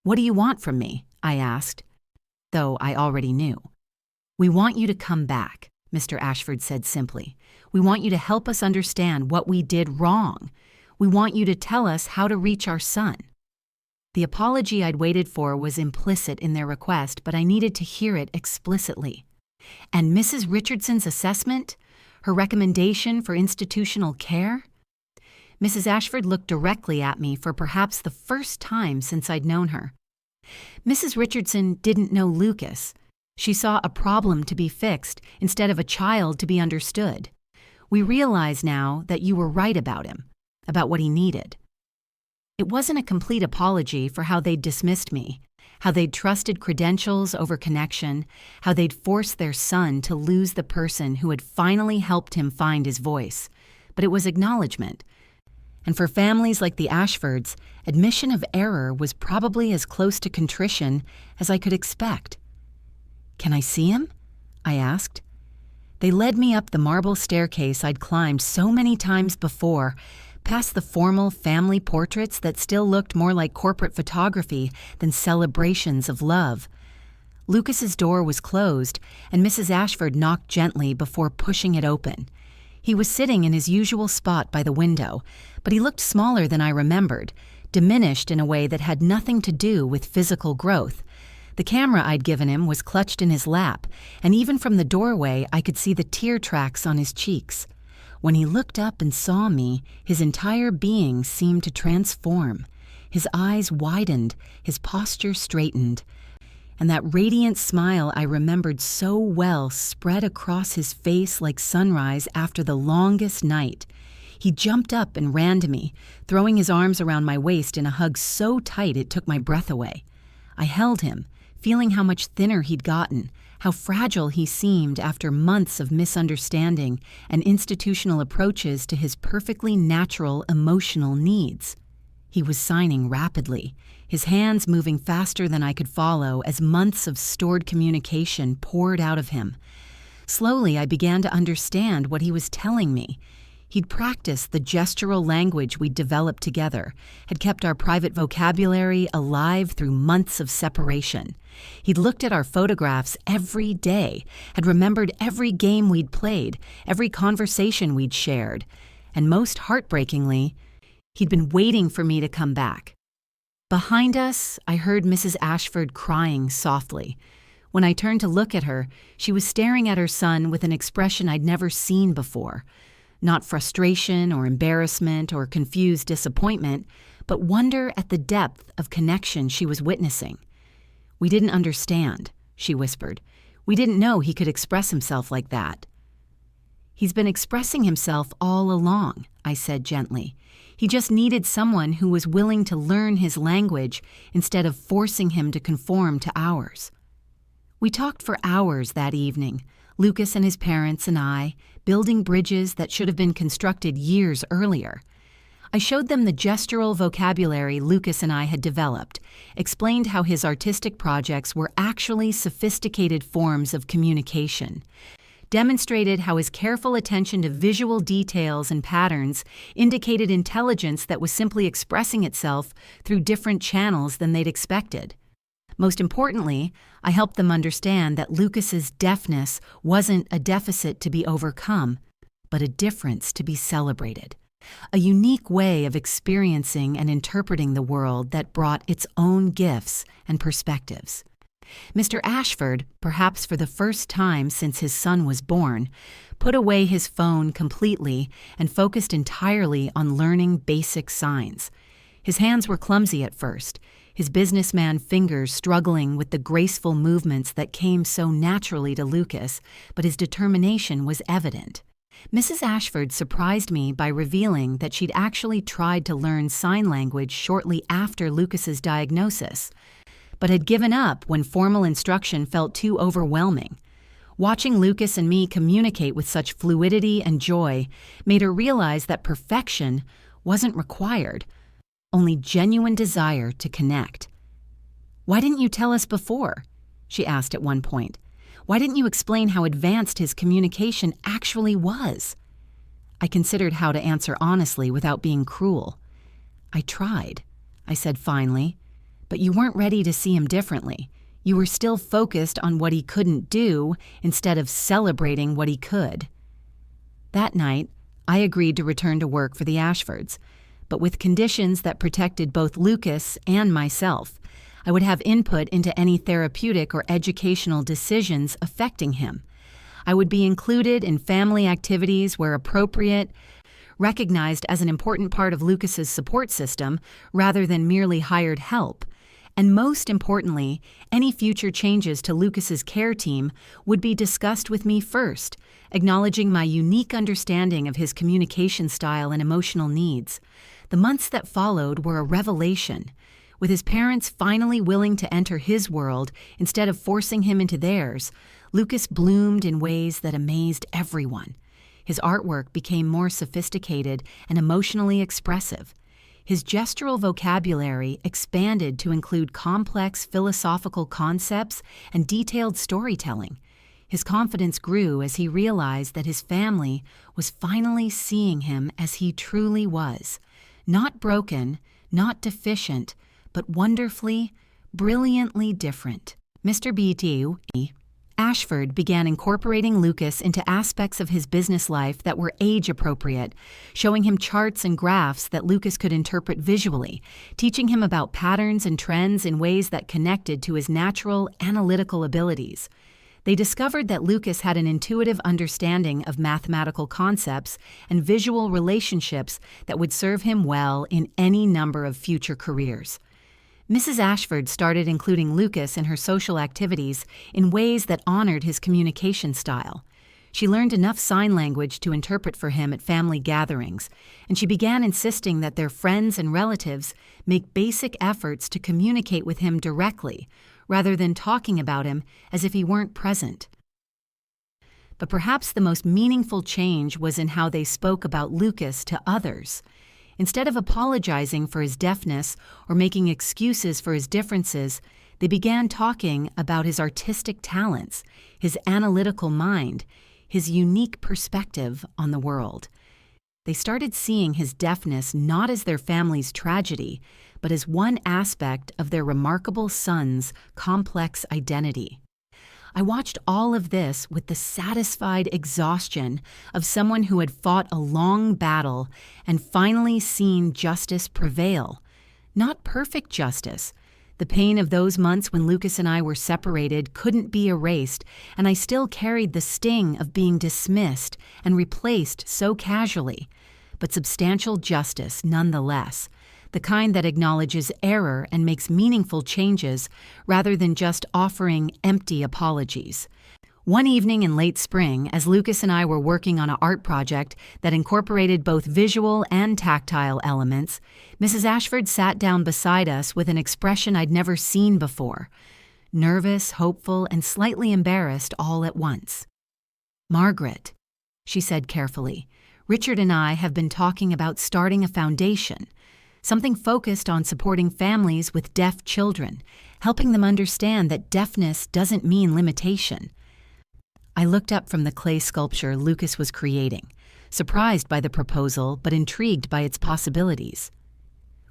"What do you want from me?" I asked, though I already knew. "We want you to come back," Mr. Ashford said simply. "We want you to help us understand what we did wrong. We want you to tell us how to reach our son." The apology I'd waited for was implicit in their request, but I needed to hear it explicitly. "And Mrs. Richardson's assessment? Her recommendation for institutional care?" Mrs. Ashford looked directly at me for perhaps the first time since I'd known her. "Mrs. Richardson didn't know Lucas. She saw a problem to be fixed instead of a child to be understood. We realize now that you were right about him, about what he needed." It wasn't a complete apology for how they'd dismissed me, how they'd trusted credentials over connection, how they'd forced their son to lose the person who had finally helped him find his voice. But it was acknowledgement. And for families like the Ashfords, admission of error was probably as close to contrition as I could expect. "Can I see him?" I asked. They led me up the marble staircase I'd climbed so many times before, past the formal family portraits that still looked more like corporate photography than celebrations of love. Lucas's door was closed, and Mrs. Ashford knocked gently before pushing it open. He was sitting in his usual spot by the window, but he looked smaller than I remembered, diminished in a way that had nothing to do with physical growth. The camera I'd given him was clutched in his lap, and even from the doorway I could see the tear tracks on his cheeks. When he looked up and saw me, his entire being seemed to transform. His eyes widened, his posture straightened, and that radiant smile I remembered so well spread across his face like sunrise after the longest night. He jumped up and ran to me, throwing his arms around my waist in a hug so tight it took my breath away. I held him, feeling how much thinner he'd gotten, how fragile he seemed after months of misunderstanding and institutional approaches to his perfectly natural emotional needs. He was signing rapidly, his hands moving faster than I could follow as months of stored communication poured out of him. Slowly, I began to understand what he was telling me. He'd practiced the gestural language we'd developed together, had kept our private vocabulary alive through months of separation. He'd looked at our photographs every day, had remembered every game we'd played, every conversation we'd shared, and most heartbreakingly, he'd been waiting for me to come back. Behind us, I heard Mrs. Ashford crying softly. When I turned to look at her, she was staring at her son with an expression I'd never seen before. Not frustration or embarrassment or confused disappointment, but wonder at the depth of connection she was witnessing. "We didn't understand," she whispered. "We didn't know he could express himself like that." "He's been expressing himself all along," I said gently. "He just needed someone who was willing to learn his language instead of forcing him to conform to ours." We talked for hours that evening, Lucas and his parents and I, building bridges that should have been constructed years earlier. I showed them the gestural vocabulary Lucas and I had developed, explained how his artistic projects were actually sophisticated forms of communication. demonstrated how his careful attention to visual details and patterns indicated intelligence that was simply expressing itself through different channels than they'd expected. Most importantly, I helped them understand that Lucas's deafness wasn't a deficit to be overcome, but a difference to be celebrated. A unique way of experiencing and interpreting the world that brought its own gifts and perspectives. Mr. Ashford, perhaps for the first time since his son was born, put away his phone completely and focused entirely on learning basic signs. His hands were clumsy at first, his businessman fingers struggling with the graceful movements that came so naturally to Lucas, but his determination was evident. Mrs. Ashford surprised me by revealing that she'd actually tried to learn sign language shortly after Lucas's diagnosis, but had given up when formal instruction felt too overwhelming. Watching Lucas and me communicate with such fluidity and joy made her realize that perfection wasn't required, only genuine desire to connect. "Why didn't you tell us before?" she asked at one point. "Why didn't you explain how advanced his communication actually was?" I considered how to answer honestly without being cruel. "I tried," I said finally, "but you weren't ready to see him differently. You were still focused on what he couldn't do instead of celebrating what he could." That night, I agreed to return to work for the Ashfords, but with conditions that protected both Lucas and myself. I would have input into any therapeutic or educational decisions affecting him. I would be included in family activities where appropriate, recognized as an important part of Lucas's support system rather than merely hired help. And most importantly, any future changes to Lucas's care team would be discussed with me first, acknowledging my unique understanding of his communication style and emotional needs. The months that followed were a revelation. With his parents finally willing to enter his world instead of forcing him into theirs, Lucas bloomed in ways that amazed everyone. His artwork became more sophisticated and emotionally expressive. His gestural vocabulary expanded to include complex philosophical concepts and detailed storytelling. His confidence grew as he realized that his family was finally seeing him as he truly was. Not broken, not deficient, but wonderfully, brilliantly different. Mr. B.T. Ashford began incorporating Lucas into aspects of his business life that were age-appropriate, showing him charts and graphs that Lucas could interpret visually, teaching him about patterns and trends in ways that connected to his natural, analytical abilities. They discovered that Lucas had an intuitive understanding of mathematical concepts and visual relationships that would serve him well in any number of future careers. Mrs. Ashford started including Lucas in her social activities in ways that honored his communication style. She learned enough sign language to interpret for him at family gatherings, and she began insisting that their friends and relatives make basic efforts to communicate with him directly, rather than talking about him as if he weren't present. But perhaps the most meaningful change was in how they spoke about Lucas to others. Instead of apologizing for his deafness or making excuses for his differences, they began talking about his artistic talents, his analytical mind, his unique perspective on the world. They started seeing his deafness not as their family's tragedy, but as one aspect of their remarkable son's complex identity. I watched all of this with the satisfied exhaustion of someone who had fought a long battle and finally seen justice prevail. Not perfect justice. The pain of those months when Lucas and I were separated couldn't be erased, and I still carried the sting of being dismissed and replaced so casually. But substantial justice nonetheless. The kind that acknowledges error and makes meaningful changes rather than just offering empty apologies. One evening in late spring, as Lucas and I were working on an art project that incorporated both visual and tactile elements, Mrs. Ashford sat down beside us with an expression I'd never seen before. Nervous, hopeful, and slightly embarrassed all at once. "Margaret," she said carefully, "Richard and I have been talking about starting a foundation. Something focused on supporting families with deaf children, helping them understand that deafness doesn't mean limitation." I looked up from the clay sculpture Lucas was creating, surprised by the proposal but intrigued by its possibilities.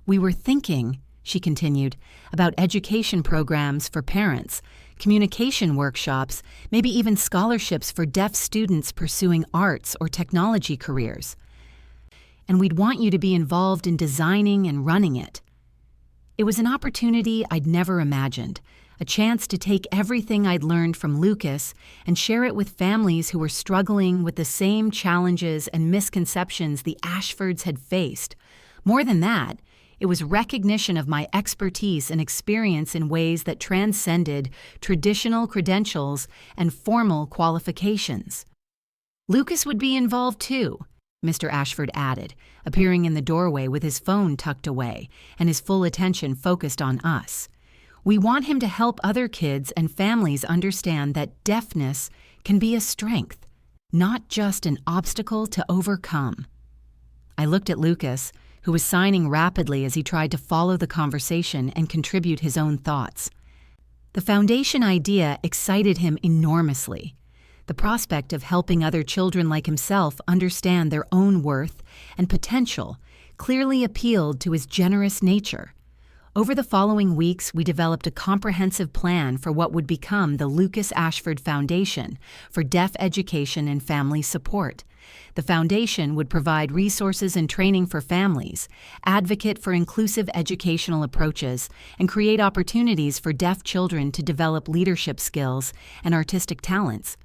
"We were thinking," she continued, "about education programs for parents, communication workshops, maybe even scholarships for deaf students pursuing arts or technology careers. And we'd want you to be involved in designing and running it." It was an opportunity I'd never imagined, a chance to take everything I'd learned from Lucas and share it with families who were struggling with the same challenges and misconceptions the Ashfords had faced. More than that, it was recognition of my expertise and experience in ways that transcended traditional credentials and formal qualifications. "Lucas would be involved too," Mr. Ashford added, appearing in the doorway with his phone tucked away and his full attention focused on us. "We want him to help other kids and families understand that deafness can be a strength, not just an obstacle to overcome." I looked at Lucas, who was signing rapidly as he tried to follow the conversation and contribute his own thoughts. The foundation idea excited him enormously. The prospect of helping other children like himself understand their own worth and potential clearly appealed to his generous nature. Over the following weeks, we developed a comprehensive plan for what would become the Lucas Ashford Foundation for Deaf Education and Family Support. The foundation would provide resources and training for families, advocate for inclusive educational approaches, and create opportunities for deaf children to develop leadership skills and artistic talents.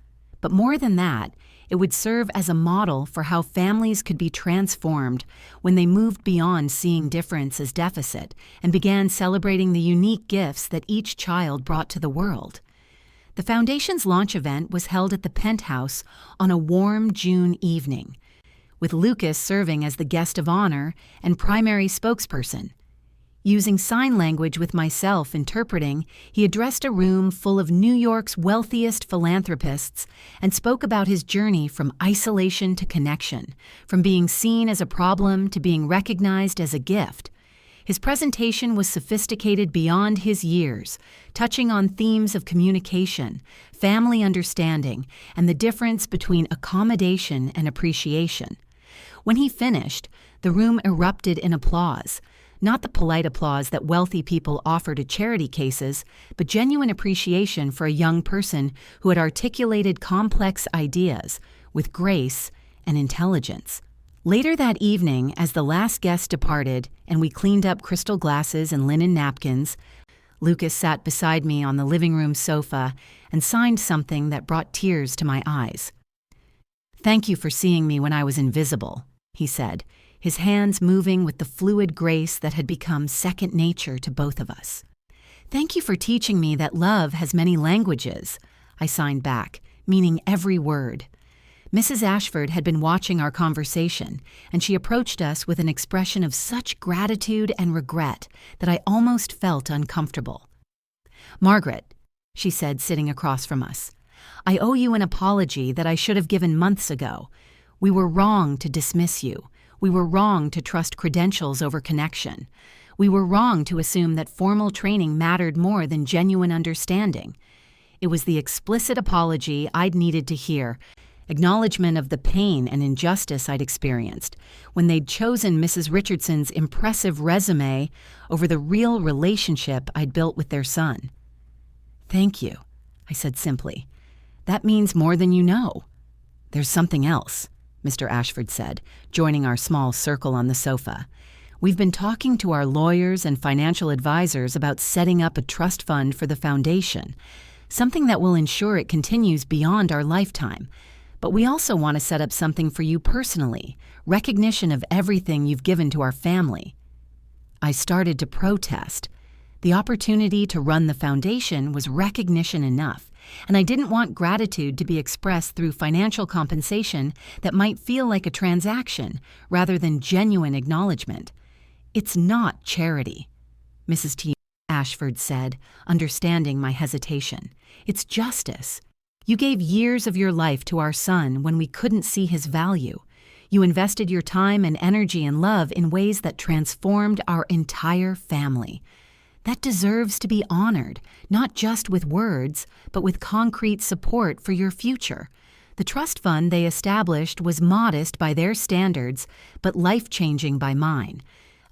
But more than that, it would serve as a model for how families could be transformed when they moved beyond seeing difference as deficit and began celebrating the unique gifts that each child brought to the world. The foundation's launch event was held at the Penthouse on a warm June evening, with Lucas serving as the guest of honor and primary spokesperson. Using sign language with myself interpreting, he addressed a room full of New York's wealthiest philanthropists and spoke about his journey from isolation to connection, from being seen as a problem to being recognized as a gift. His presentation was sophisticated beyond his years, touching on themes of communication, family understanding, and the difference between accommodation and appreciation. When he finished, the room erupted in applause. Not the polite applause that wealthy people offer to charity cases, but genuine appreciation for a young person who had articulated complex ideas with grace and intelligence. Later that evening, as the last guest departed and we cleaned up crystal glasses and linen napkins, Lucas sat beside me on the living room sofa and signed something that brought tears to my eyes. "Thank you for seeing me when I was invisible," he said, his hands moving with the fluid grace that had become second nature to both of us. "Thank you for teaching me that love has many languages," I signed back, meaning every word. Mrs. Ashford had been watching our conversation, and she approached us with an expression of such gratitude and regret that I almost felt uncomfortable. "Margaret," she said, sitting across from us, "I owe you an apology that I should have given months ago. We were wrong to dismiss you. We were wrong to trust credentials over connection. We were wrong to assume that formal training mattered more than genuine understanding. It was the explicit apology I'd needed to hear, acknowledgement of the pain and injustice I'd experienced when they'd chosen Mrs. Richardson's impressive resume over the real relationship I'd built with their son." "Thank you," I said simply. "That means more than you know." "There's something else," Mr. Ashford said, joining our small circle on the sofa. "We've been talking to our lawyers and financial advisors about setting up a trust fund for the foundation, something that will ensure it continues beyond our lifetime. But we also want to set up something for you personally, recognition of everything you've given to our family." I started to protest. The opportunity to run the foundation was recognition enough, and I didn't want gratitude to be expressed through financial compensation that might feel like a transaction rather than genuine acknowledgement. "It's not charity," Mrs. T. Ashford said, understanding my hesitation. "It's justice. You gave years of your life to our son when we couldn't see his value. You invested your time and energy and love in ways that transformed our entire family. that deserves to be honored, not just with words, but with concrete support for your future. The trust fund they established was modest by their standards, but life-changing by mine.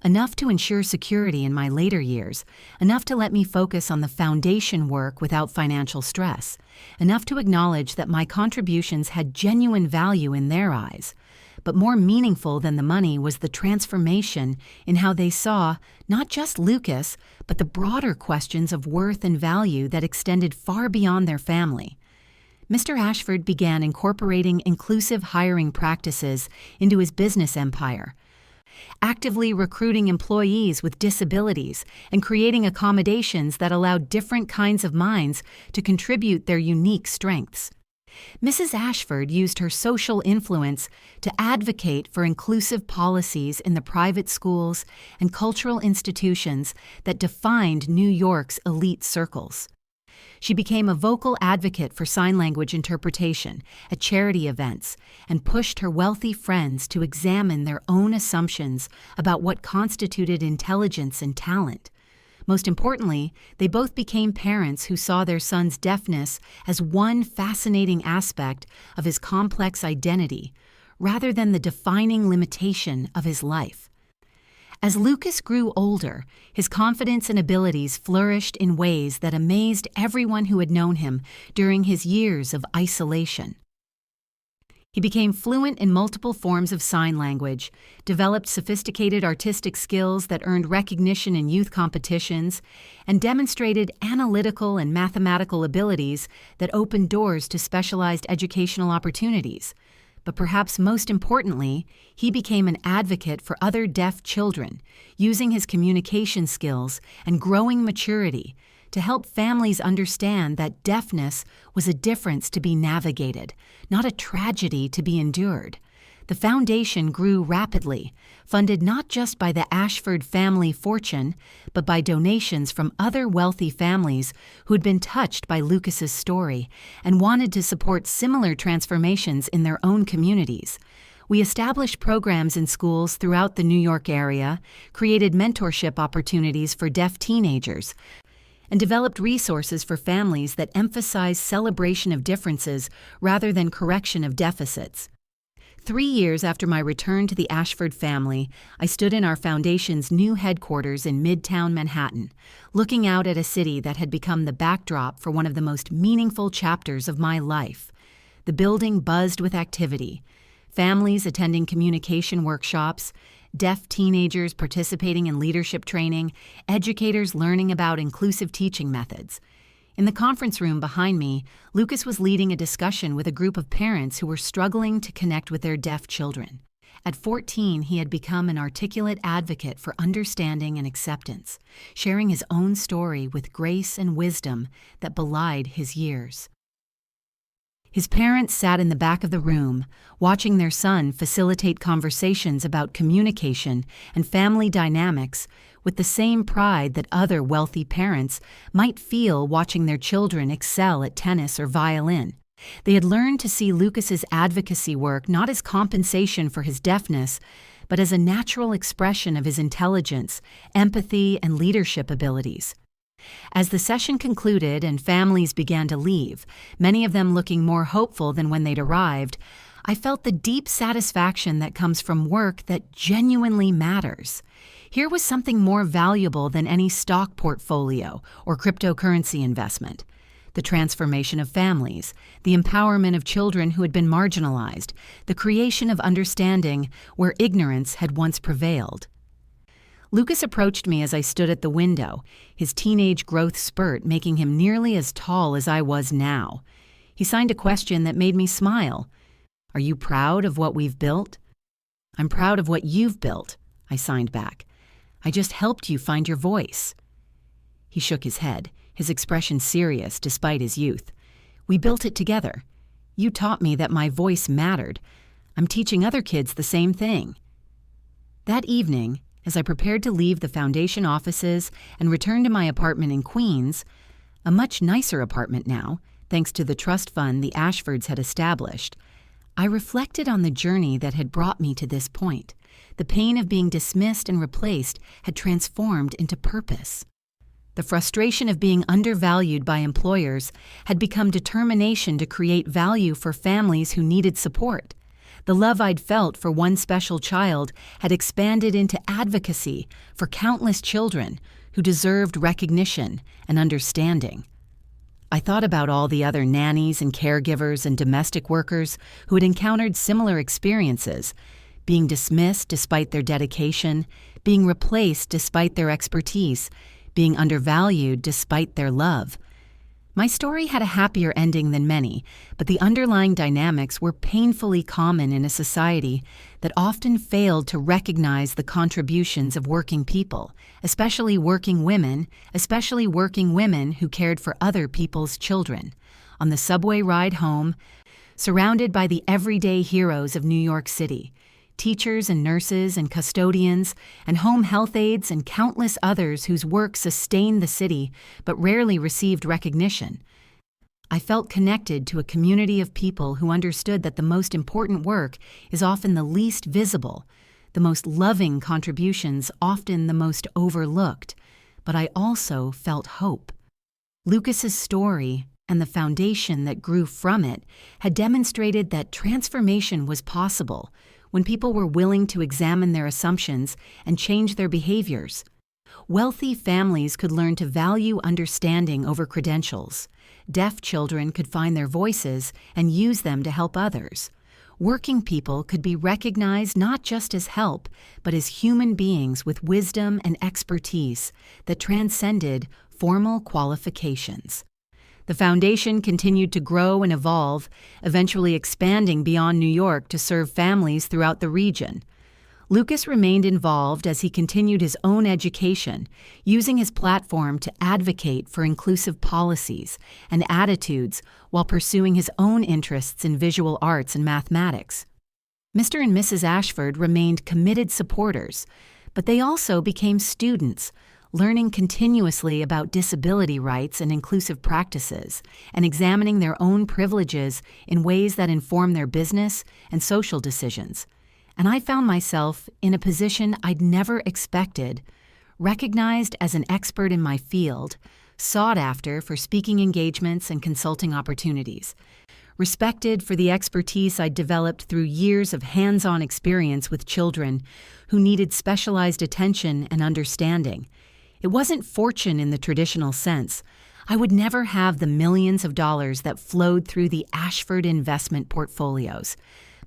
Enough to ensure security in my later years, enough to let me focus on the foundation work without financial stress, enough to acknowledge that my contributions had genuine value in their eyes. But more meaningful than the money was the transformation in how they saw not just Lucas, but the broader questions of worth and value that extended far beyond their family. Mr. Ashford began incorporating inclusive hiring practices into his business empire, actively recruiting employees with disabilities and creating accommodations that allowed different kinds of minds to contribute their unique strengths. Mrs. Ashford used her social influence to advocate for inclusive policies in the private schools and cultural institutions that defined New York's elite circles. She became a vocal advocate for sign language interpretation at charity events and pushed her wealthy friends to examine their own assumptions about what constituted intelligence and talent. Most importantly, they both became parents who saw their son's deafness as one fascinating aspect of his complex identity, rather than the defining limitation of his life. As Lucas grew older, his confidence and abilities flourished in ways that amazed everyone who had known him during his years of isolation. He became fluent in multiple forms of sign language, developed sophisticated artistic skills that earned recognition in youth competitions, and demonstrated analytical and mathematical abilities that opened doors to specialized educational opportunities. But perhaps most importantly, he became an advocate for other deaf children, using his communication skills and growing maturity to help families understand that deafness was a difference to be navigated, not a tragedy to be endured. The foundation grew rapidly, funded not just by the Ashford family fortune, but by donations from other wealthy families who had been touched by Lucas's story and wanted to support similar transformations in their own communities. We established programs in schools throughout the New York area, created mentorship opportunities for deaf teenagers, and developed resources for families that emphasize celebration of differences rather than correction of deficits. 3 years after my return to the Ashford family, I stood in our foundation's new headquarters in Midtown Manhattan, looking out at a city that had become the backdrop for one of the most meaningful chapters of my life. The building buzzed with activity, families attending communication workshops, deaf teenagers participating in leadership training, educators learning about inclusive teaching methods. In the conference room behind me, Lucas was leading a discussion with a group of parents who were struggling to connect with their deaf children. At 14, he had become an articulate advocate for understanding and acceptance, sharing his own story with grace and wisdom that belied his years. His parents sat in the back of the room, watching their son facilitate conversations about communication and family dynamics with the same pride that other wealthy parents might feel watching their children excel at tennis or violin. They had learned to see Lucas's advocacy work not as compensation for his deafness, but as a natural expression of his intelligence, empathy, and leadership abilities. As the session concluded and families began to leave, many of them looking more hopeful than when they'd arrived, I felt the deep satisfaction that comes from work that genuinely matters. Here was something more valuable than any stock portfolio or cryptocurrency investment. The transformation of families, the empowerment of children who had been marginalized, the creation of understanding where ignorance had once prevailed. Lucas approached me as I stood at the window, his teenage growth spurt making him nearly as tall as I was now. He signed a question that made me smile. "Are you proud of what we've built?" "I'm proud of what you've built," I signed back. "I just helped you find your voice." He shook his head, his expression serious despite his youth. "We built it together. You taught me that my voice mattered. I'm teaching other kids the same thing." That evening, as I prepared to leave the foundation offices and return to my apartment in Queens, a much nicer apartment now, thanks to the trust fund the Ashfords had established, I reflected on the journey that had brought me to this point. The pain of being dismissed and replaced had transformed into purpose. The frustration of being undervalued by employers had become determination to create value for families who needed support. The love I'd felt for one special child had expanded into advocacy for countless children who deserved recognition and understanding. I thought about all the other nannies and caregivers and domestic workers who had encountered similar experiences, being dismissed despite their dedication, being replaced despite their expertise, being undervalued despite their love. My story had a happier ending than many, but the underlying dynamics were painfully common in a society that often failed to recognize the contributions of working people, especially working women who cared for other people's children. On the subway ride home, surrounded by the everyday heroes of New York City, teachers and nurses and custodians and home health aides and countless others whose work sustained the city but rarely received recognition, I felt connected to a community of people who understood that the most important work is often the least visible, the most loving contributions often the most overlooked, but I also felt hope. Lucas's story and the foundation that grew from it had demonstrated that transformation was possible when people were willing to examine their assumptions and change their behaviors. Wealthy families could learn to value understanding over credentials. Deaf children could find their voices and use them to help others. Working people could be recognized not just as help, but as human beings with wisdom and expertise that transcended formal qualifications. The foundation continued to grow and evolve, eventually expanding beyond New York to serve families throughout the region. Lucas remained involved as he continued his own education, using his platform to advocate for inclusive policies and attitudes while pursuing his own interests in visual arts and mathematics. Mr. and Mrs. Ashford remained committed supporters, but they also became students, learning continuously about disability rights and inclusive practices, and examining their own privileges in ways that inform their business and social decisions. And I found myself in a position I'd never expected, recognized as an expert in my field, sought after for speaking engagements and consulting opportunities, respected for the expertise I'd developed through years of hands-on experience with children who needed specialized attention and understanding. It wasn't fortune in the traditional sense. I would never have the millions of dollars that flowed through the Ashford investment portfolios.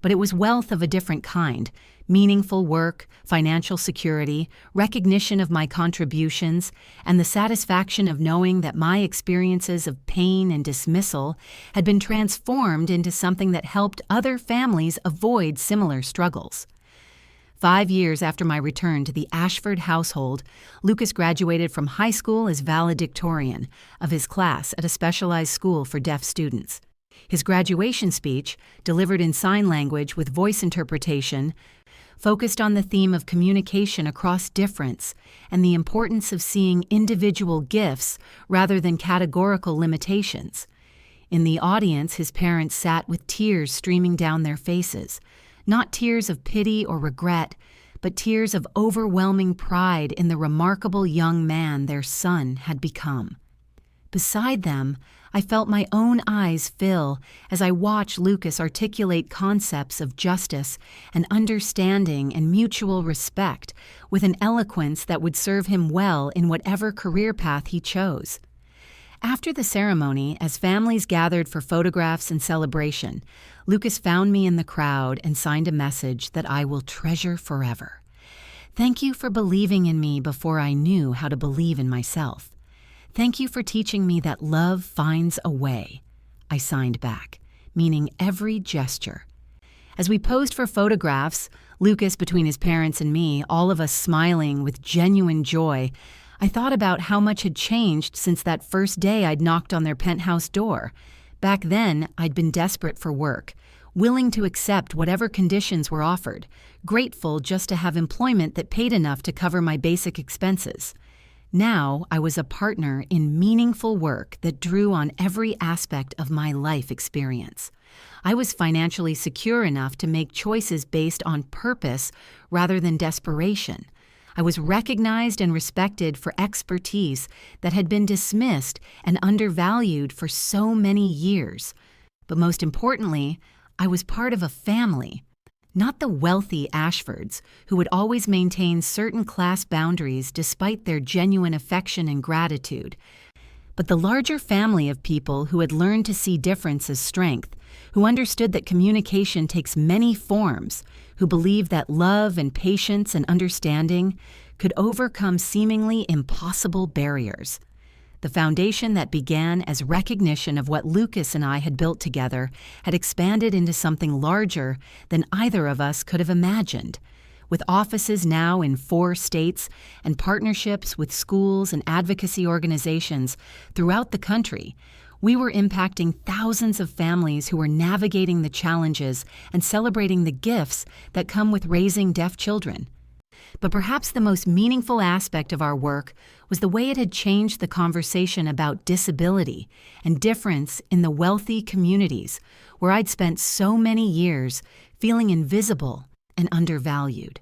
But it was wealth of a different kind: meaningful work, financial security, recognition of my contributions, and the satisfaction of knowing that my experiences of pain and dismissal had been transformed into something that helped other families avoid similar struggles. 5 years after my return to the Ashford household, Lucas graduated from high school as valedictorian of his class at a specialized school for deaf students. His graduation speech, delivered in sign language with voice interpretation, focused on the theme of communication across difference and the importance of seeing individual gifts rather than categorical limitations. In the audience, his parents sat with tears streaming down their faces. Not tears of pity or regret, but tears of overwhelming pride in the remarkable young man their son had become. Beside them, I felt my own eyes fill as I watched Lucas articulate concepts of justice and understanding and mutual respect with an eloquence that would serve him well in whatever career path he chose. After the ceremony, as families gathered for photographs and celebration, Lucas found me in the crowd and signed a message that I will treasure forever. Thank you for believing in me before I knew how to believe in myself. Thank you for teaching me that love finds a way. I signed back, meaning every gesture. As we posed for photographs, Lucas between his parents and me, all of us smiling with genuine joy, I thought about how much had changed since that first day I'd knocked on their penthouse door. Back then, I'd been desperate for work, willing to accept whatever conditions were offered, grateful just to have employment that paid enough to cover my basic expenses. Now, I was a partner in meaningful work that drew on every aspect of my life experience. I was financially secure enough to make choices based on purpose rather than desperation. I was recognized and respected for expertise that had been dismissed and undervalued for so many years. But most importantly, I was part of a family. Not the wealthy Ashfords, who would always maintain certain class boundaries despite their genuine affection and gratitude, but the larger family of people who had learned to see difference as strength, who understood that communication takes many forms, who believed that love and patience and understanding could overcome seemingly impossible barriers. The foundation that began as recognition of what Lucas and I had built together had expanded into something larger than either of us could have imagined. With offices now in 4 states and partnerships with schools and advocacy organizations throughout the country, we were impacting thousands of families who were navigating the challenges and celebrating the gifts that come with raising deaf children. But perhaps the most meaningful aspect of our work was the way it had changed the conversation about disability and difference in the wealthy communities where I'd spent so many years feeling invisible and undervalued.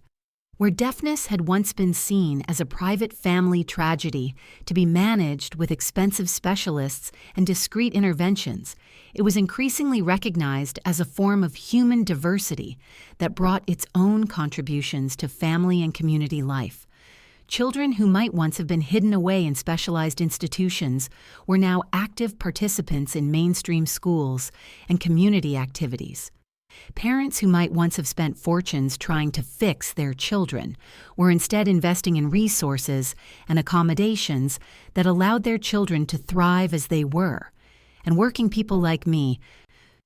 Where deafness had once been seen as a private family tragedy to be managed with expensive specialists and discreet interventions, it was increasingly recognized as a form of human diversity that brought its own contributions to family and community life. Children who might once have been hidden away in specialized institutions were now active participants in mainstream schools and community activities. Parents who might once have spent fortunes trying to fix their children were instead investing in resources and accommodations that allowed their children to thrive as they were. And working people like me,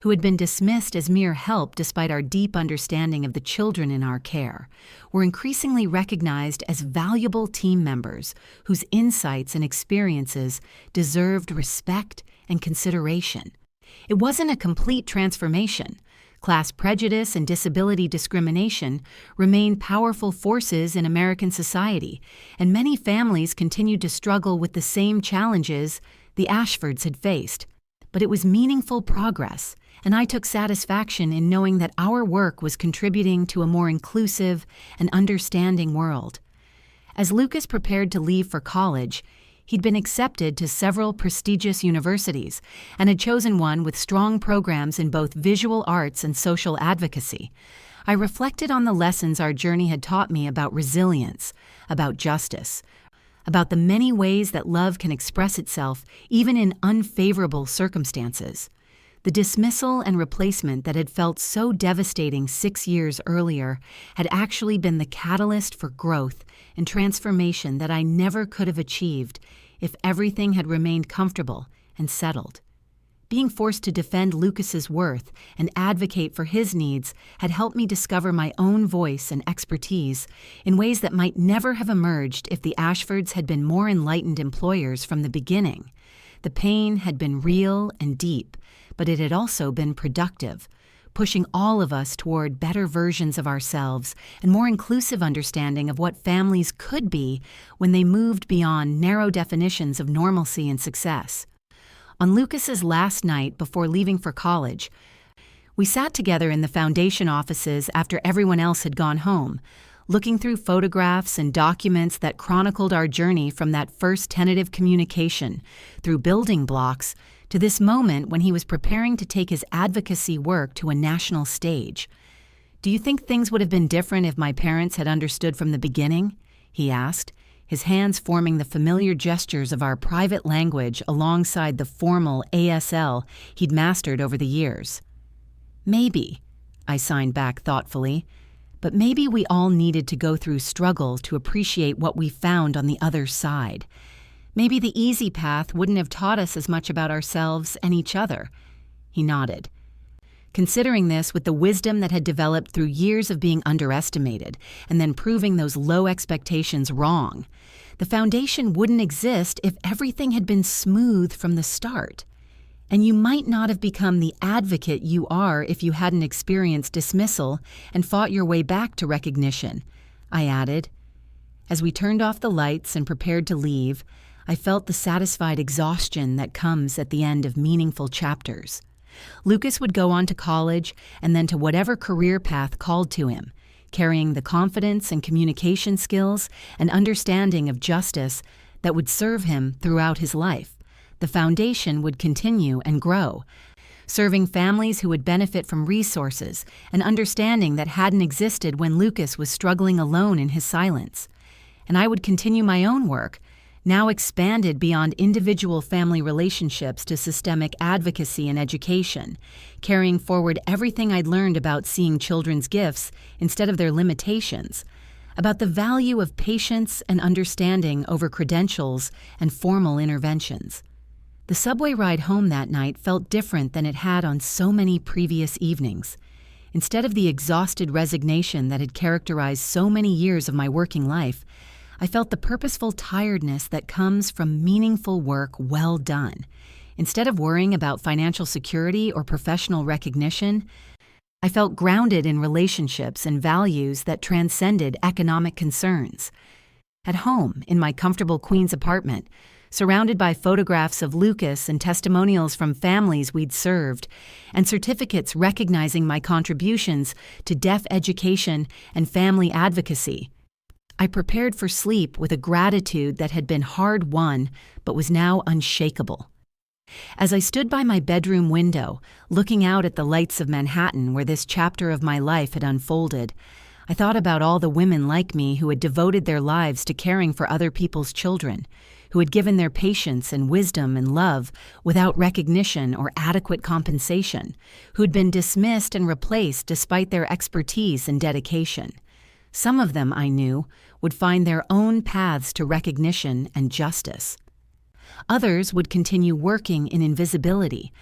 who had been dismissed as mere help despite our deep understanding of the children in our care, were increasingly recognized as valuable team members whose insights and experiences deserved respect and consideration. It wasn't a complete transformation. Class prejudice and disability discrimination remain powerful forces in American society, and many families continued to struggle with the same challenges the Ashfords had faced. But it was meaningful progress, and I took satisfaction in knowing that our work was contributing to a more inclusive and understanding world. As Lucas prepared to leave for college, he'd been accepted to several prestigious universities and had chosen one with strong programs in both visual arts and social advocacy. I reflected on the lessons our journey had taught me about resilience, about justice, about the many ways that love can express itself even in unfavorable circumstances. The dismissal and replacement that had felt so devastating 6 years earlier had actually been the catalyst for growth and transformation that I never could have achieved if everything had remained comfortable and settled. Being forced to defend Lucas's worth and advocate for his needs had helped me discover my own voice and expertise in ways that might never have emerged if the Ashfords had been more enlightened employers from the beginning. The pain had been real and deep, but it had also been productive, pushing all of us toward better versions of ourselves and more inclusive understanding of what families could be when they moved beyond narrow definitions of normalcy and success. On Lucas's last night before leaving for college, we sat together in the foundation offices after everyone else had gone home, looking through photographs and documents that chronicled our journey from that first tentative communication through building blocks to this moment when he was preparing to take his advocacy work to a national stage. "Do you think things would have been different if my parents had understood from the beginning?" he asked, his hands forming the familiar gestures of our private language alongside the formal ASL he'd mastered over the years. "Maybe," I signed back thoughtfully, "but maybe we all needed to go through struggle to appreciate what we found on the other side. Maybe the easy path wouldn't have taught us as much about ourselves and each other." He nodded. Considering this with the wisdom that had developed through years of being underestimated and then proving those low expectations wrong, the foundation wouldn't exist if everything had been smooth from the start. And you might not have become the advocate you are if you hadn't experienced dismissal and fought your way back to recognition, I added. As we turned off the lights and prepared to leave, I felt the satisfied exhaustion that comes at the end of meaningful chapters. Lucas would go on to college and then to whatever career path called to him, carrying the confidence and communication skills and understanding of justice that would serve him throughout his life. The foundation would continue and grow, serving families who would benefit from resources and understanding that hadn't existed when Lucas was struggling alone in his silence. And I would continue my own work, now expanded beyond individual family relationships to systemic advocacy and education, carrying forward everything I'd learned about seeing children's gifts instead of their limitations, about the value of patience and understanding over credentials and formal interventions. The subway ride home that night felt different than it had on so many previous evenings. Instead of the exhausted resignation that had characterized so many years of my working life, I felt the purposeful tiredness that comes from meaningful work well done. Instead of worrying about financial security or professional recognition, I felt grounded in relationships and values that transcended economic concerns. At home, in my comfortable Queens apartment, surrounded by photographs of Lucas and testimonials from families we'd served, and certificates recognizing my contributions to deaf education and family advocacy, I prepared for sleep with a gratitude that had been hard-won but was now unshakable. As I stood by my bedroom window, looking out at the lights of Manhattan where this chapter of my life had unfolded, I thought about all the women like me who had devoted their lives to caring for other people's children, who had given their patience and wisdom and love without recognition or adequate compensation, who'd been dismissed and replaced despite their expertise and dedication. Some of them, I knew, would find their own paths to recognition and justice. Others would continue working in invisibility,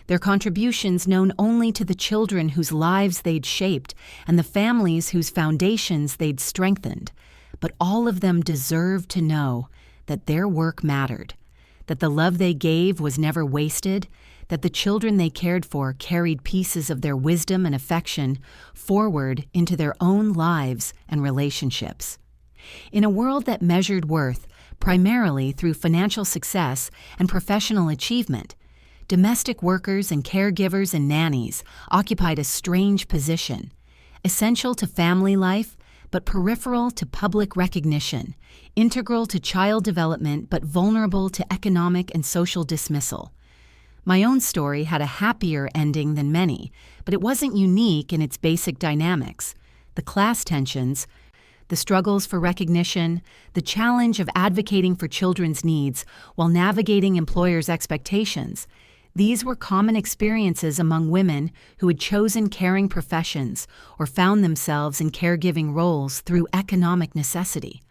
their contributions known only to the children whose lives they'd shaped and the families whose foundations they'd strengthened. But all of them deserved to know that their work mattered, that the love they gave was never wasted, that the children they cared for carried pieces of their wisdom and affection forward into their own lives and relationships. In a world that measured worth primarily through financial success and professional achievement, domestic workers and caregivers and nannies occupied a strange position, essential to family life but peripheral to public recognition, integral to child development but vulnerable to economic and social dismissal. My own story had a happier ending than many, but it wasn't unique in its basic dynamics. The class tensions, the struggles for recognition, the challenge of advocating for children's needs while navigating employers' expectations, these were common experiences among women who had chosen caring professions or found themselves in caregiving roles through economic necessity.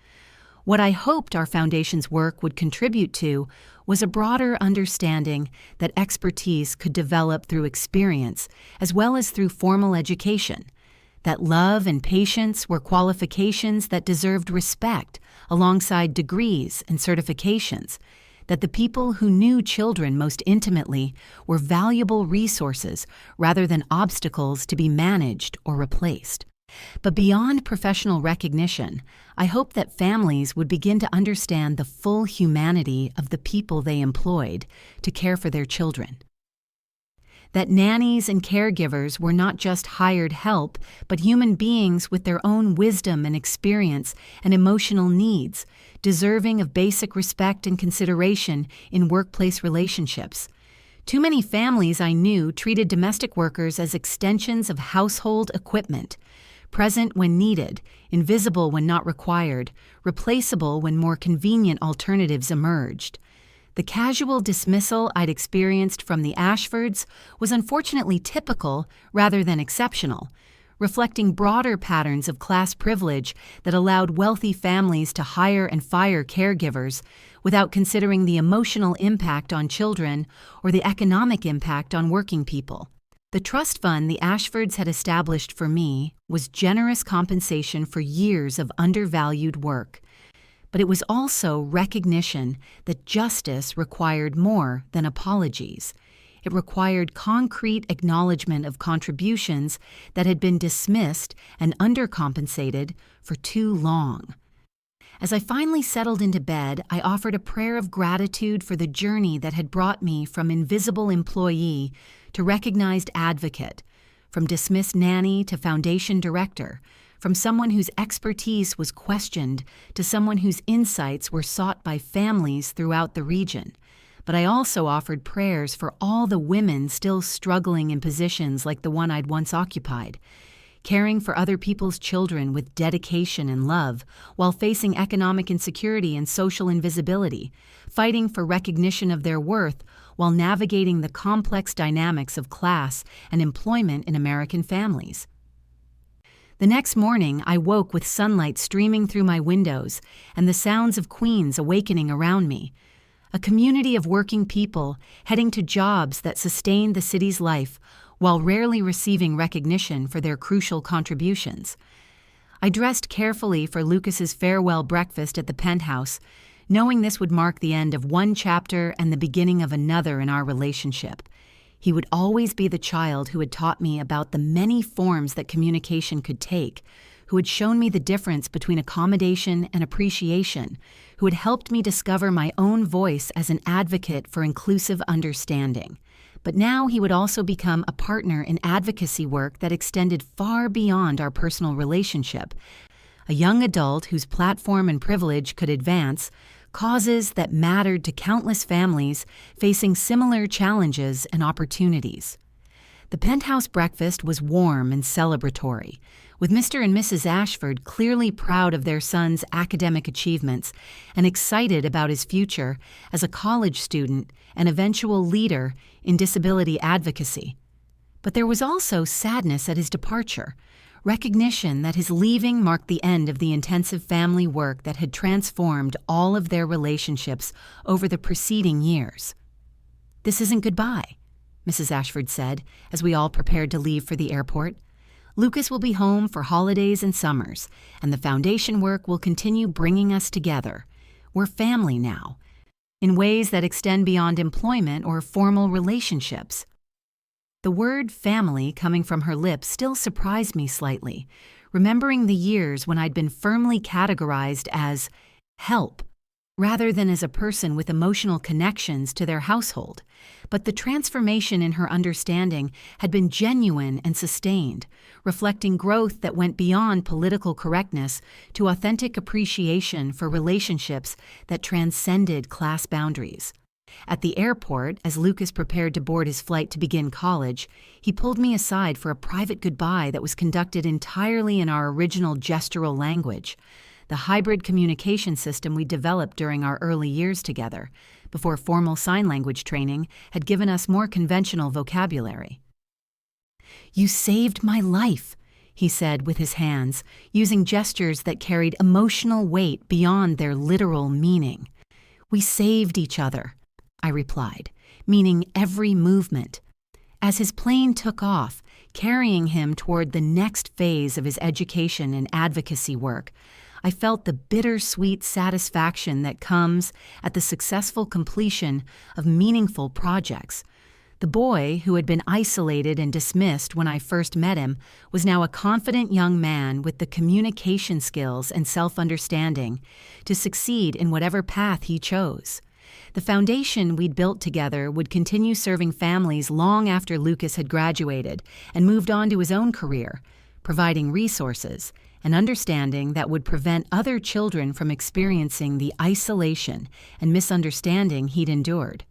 What I hoped our foundation's work would contribute to was a broader understanding that expertise could develop through experience as well as through formal education, that love and patience were qualifications that deserved respect alongside degrees and certifications, that the people who knew children most intimately were valuable resources rather than obstacles to be managed or replaced. But beyond professional recognition, I hope that families would begin to understand the full humanity of the people they employed to care for their children. That nannies and caregivers were not just hired help, but human beings with their own wisdom and experience and emotional needs, deserving of basic respect and consideration in workplace relationships. Too many families I knew treated domestic workers as extensions of household equipment, present when needed, invisible when not required, replaceable when more convenient alternatives emerged. The casual dismissal I'd experienced from the Ashfords was unfortunately typical rather than exceptional, reflecting broader patterns of class privilege that allowed wealthy families to hire and fire caregivers without considering the emotional impact on children or the economic impact on working people. The trust fund the Ashfords had established for me was generous compensation for years of undervalued work, but it was also recognition that justice required more than apologies. It required concrete acknowledgement of contributions that had been dismissed and undercompensated for too long. As I finally settled into bed, I offered a prayer of gratitude for the journey that had brought me from invisible employee to recognized advocate, from dismissed nanny to foundation director, from someone whose expertise was questioned to someone whose insights were sought by families throughout the region. But I also offered prayers for all the women still struggling in positions like the one I'd once occupied, caring for other people's children with dedication and love while facing economic insecurity and social invisibility, fighting for recognition of their worth while navigating the complex dynamics of class and employment in American families. The next morning, I woke with sunlight streaming through my windows and the sounds of Queens awakening around me, a community of working people heading to jobs that sustained the city's life while rarely receiving recognition for their crucial contributions. I dressed carefully for Lucas's farewell breakfast at the penthouse, knowing this would mark the end of one chapter and the beginning of another in our relationship. He would always be the child who had taught me about the many forms that communication could take, who had shown me the difference between accommodation and appreciation, who had helped me discover my own voice as an advocate for inclusive understanding. But now he would also become a partner in advocacy work that extended far beyond our personal relationship, a young adult whose platform and privilege could advance causes that mattered to countless families facing similar challenges and opportunities. The penthouse breakfast was warm and celebratory, with Mr. and Mrs. Ashford clearly proud of their son's academic achievements and excited about his future as a college student and eventual leader in disability advocacy. But there was also sadness at his departure, recognition that his leaving marked the end of the intensive family work that had transformed all of their relationships over the preceding years. "This isn't goodbye," Mrs. Ashford said as we all prepared to leave for the airport. "Lucas will be home for holidays and summers, and the foundation work will continue bringing us together. We're family now, in ways that extend beyond employment or formal relationships." The word family coming from her lips still surprised me slightly, remembering the years when I'd been firmly categorized as help, rather than as a person with emotional connections to their household. But the transformation in her understanding had been genuine and sustained, reflecting growth that went beyond political correctness to authentic appreciation for relationships that transcended class boundaries. At the airport, as Lucas prepared to board his flight to begin college, he pulled me aside for a private goodbye that was conducted entirely in our original gestural language, the hybrid communication system we developed during our early years together, before formal sign language training had given us more conventional vocabulary. "You saved my life," he said with his hands, using gestures that carried emotional weight beyond their literal meaning. "We saved each other," I replied, meaning every movement. As his plane took off, carrying him toward the next phase of his education and advocacy work, I felt the bittersweet satisfaction that comes at the successful completion of meaningful projects. The boy, who had been isolated and dismissed when I first met him, was now a confident young man with the communication skills and self-understanding to succeed in whatever path he chose. The foundation we'd built together would continue serving families long after Lucas had graduated and moved on to his own career, providing resources and understanding that would prevent other children from experiencing the isolation and misunderstanding he'd endured.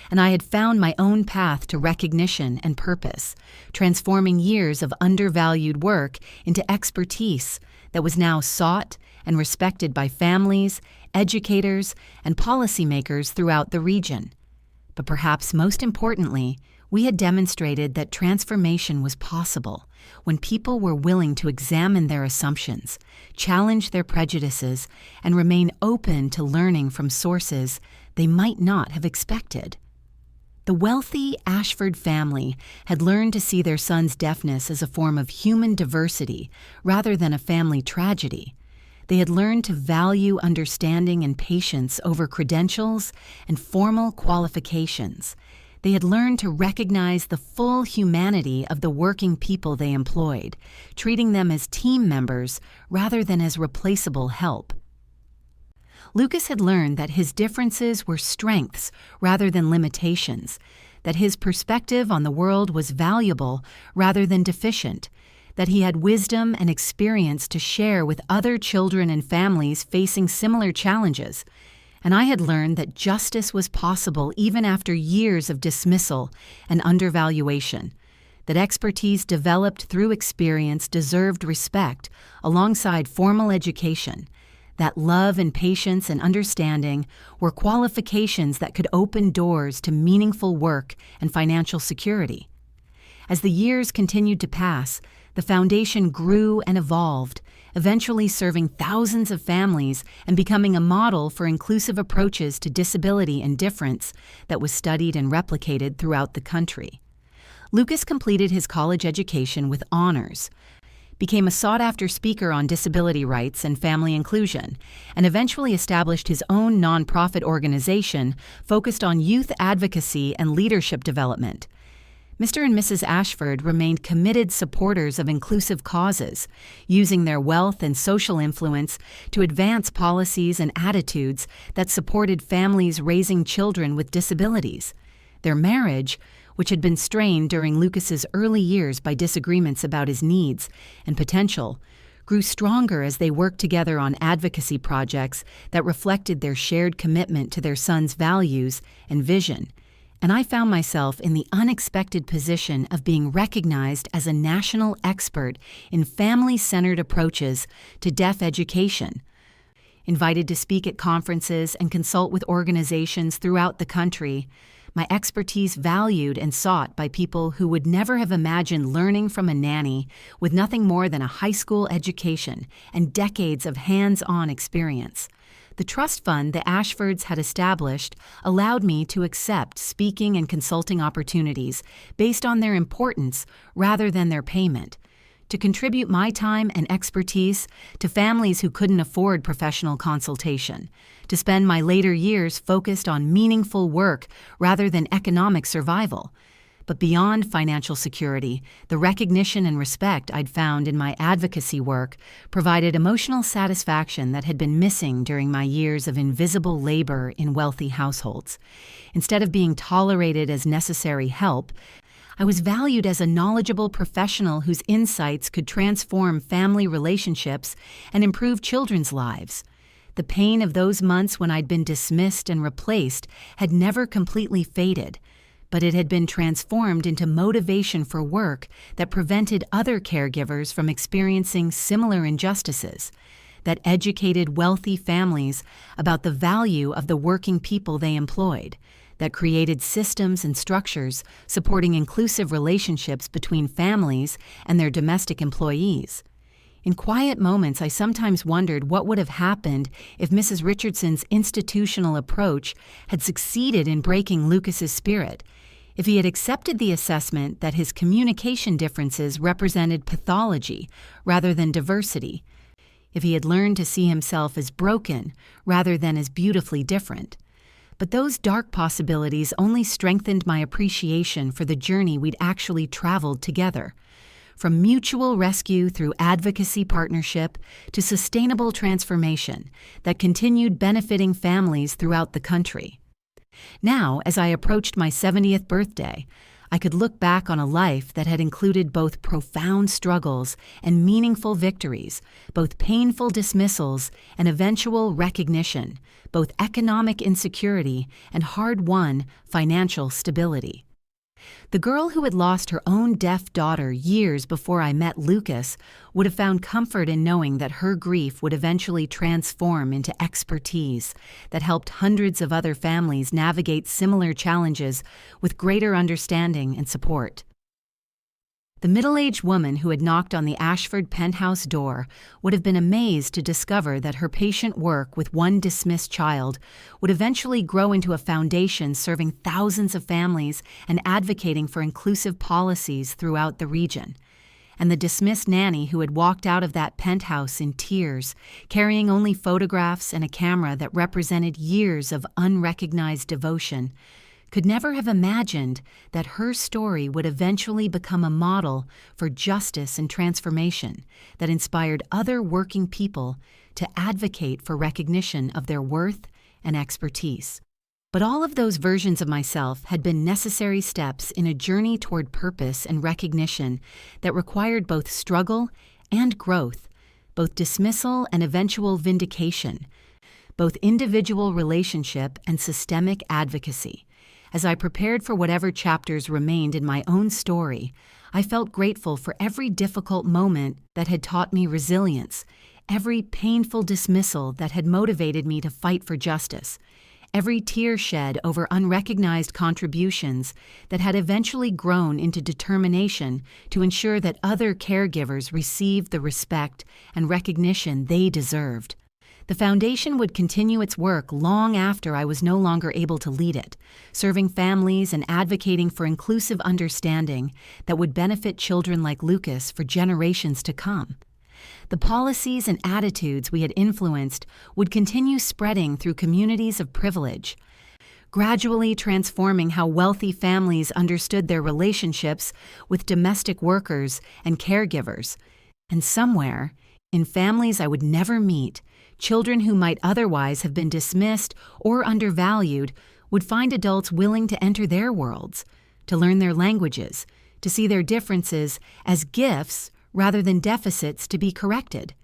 And I had found my own path to recognition and purpose, transforming years of undervalued work into expertise that was now sought and respected by families, educators, and policymakers throughout the region. But perhaps most importantly, we had demonstrated that transformation was possible when people were willing to examine their assumptions, challenge their prejudices, and remain open to learning from sources they might not have expected. The wealthy Ashford family had learned to see their son's deafness as a form of human diversity rather than a family tragedy. They had learned to value understanding and patience over credentials and formal qualifications. They had learned to recognize the full humanity of the working people they employed, treating them as team members rather than as replaceable help. Lucas had learned that his differences were strengths rather than limitations, that his perspective on the world was valuable rather than deficient, that he had wisdom and experience to share with other children and families facing similar challenges, and I had learned that justice was possible even after years of dismissal and undervaluation, that expertise developed through experience deserved respect alongside formal education, that love and patience and understanding were qualifications that could open doors to meaningful work and financial security. As the years continued to pass, the foundation grew and evolved, eventually serving thousands of families and becoming a model for inclusive approaches to disability and difference that was studied and replicated throughout the country. Lucas completed his college education with honors, became a sought-after speaker on disability rights and family inclusion, and eventually established his own nonprofit organization focused on youth advocacy and leadership development. Mr. and Mrs. Ashford remained committed supporters of inclusive causes, using their wealth and social influence to advance policies and attitudes that supported families raising children with disabilities. Their marriage, which had been strained during Lucas's early years by disagreements about his needs and potential, grew stronger as they worked together on advocacy projects that reflected their shared commitment to their son's values and vision. And I found myself in the unexpected position of being recognized as a national expert in family-centered approaches to deaf education. Invited to speak at conferences and consult with organizations throughout the country, my expertise valued and sought by people who would never have imagined learning from a nanny with nothing more than a high school education and decades of hands-on experience. The trust fund the Ashfords had established allowed me to accept speaking and consulting opportunities based on their importance rather than their payment, to contribute my time and expertise to families who couldn't afford professional consultation, to spend my later years focused on meaningful work rather than economic survival. But beyond financial security, the recognition and respect I'd found in my advocacy work provided emotional satisfaction that had been missing during my years of invisible labor in wealthy households. Instead of being tolerated as necessary help, I was valued as a knowledgeable professional whose insights could transform family relationships and improve children's lives. The pain of those months when I'd been dismissed and replaced had never completely faded, but it had been transformed into motivation for work that prevented other caregivers from experiencing similar injustices, that educated wealthy families about the value of the working people they employed, that created systems and structures supporting inclusive relationships between families and their domestic employees. In quiet moments, I sometimes wondered what would have happened if Mrs. Richardson's institutional approach had succeeded in breaking Lucas's spirit, if he had accepted the assessment that his communication differences represented pathology rather than diversity, if he had learned to see himself as broken rather than as beautifully different. But those dark possibilities only strengthened my appreciation for the journey we'd actually traveled together. From mutual rescue through advocacy partnership to sustainable transformation that continued benefiting families throughout the country. Now, as I approached my 70th birthday, I could look back on a life that had included both profound struggles and meaningful victories, both painful dismissals and eventual recognition, both economic insecurity and hard-won financial stability. The girl who had lost her own deaf daughter years before I met Lucas would have found comfort in knowing that her grief would eventually transform into expertise that helped hundreds of other families navigate similar challenges with greater understanding and support. The middle-aged woman who had knocked on the Ashford penthouse door would have been amazed to discover that her patient work with one dismissed child would eventually grow into a foundation serving thousands of families and advocating for inclusive policies throughout the region. And the dismissed nanny who had walked out of that penthouse in tears, carrying only photographs and a camera that represented years of unrecognized devotion, could never have imagined that her story would eventually become a model for justice and transformation that inspired other working people to advocate for recognition of their worth and expertise. But all of those versions of myself had been necessary steps in a journey toward purpose and recognition that required both struggle and growth, both dismissal and eventual vindication, both individual relationship and systemic advocacy. As I prepared for whatever chapters remained in my own story, I felt grateful for every difficult moment that had taught me resilience, every painful dismissal that had motivated me to fight for justice, every tear shed over unrecognized contributions that had eventually grown into determination to ensure that other caregivers received the respect and recognition they deserved. The foundation would continue its work long after I was no longer able to lead it, serving families and advocating for inclusive understanding that would benefit children like Lucas for generations to come. The policies and attitudes we had influenced would continue spreading through communities of privilege, gradually transforming how wealthy families understood their relationships with domestic workers and caregivers. And somewhere, in families I would never meet, children who might otherwise have been dismissed or undervalued would find adults willing to enter their worlds, to learn their languages, to see their differences as gifts rather than deficits to be corrected.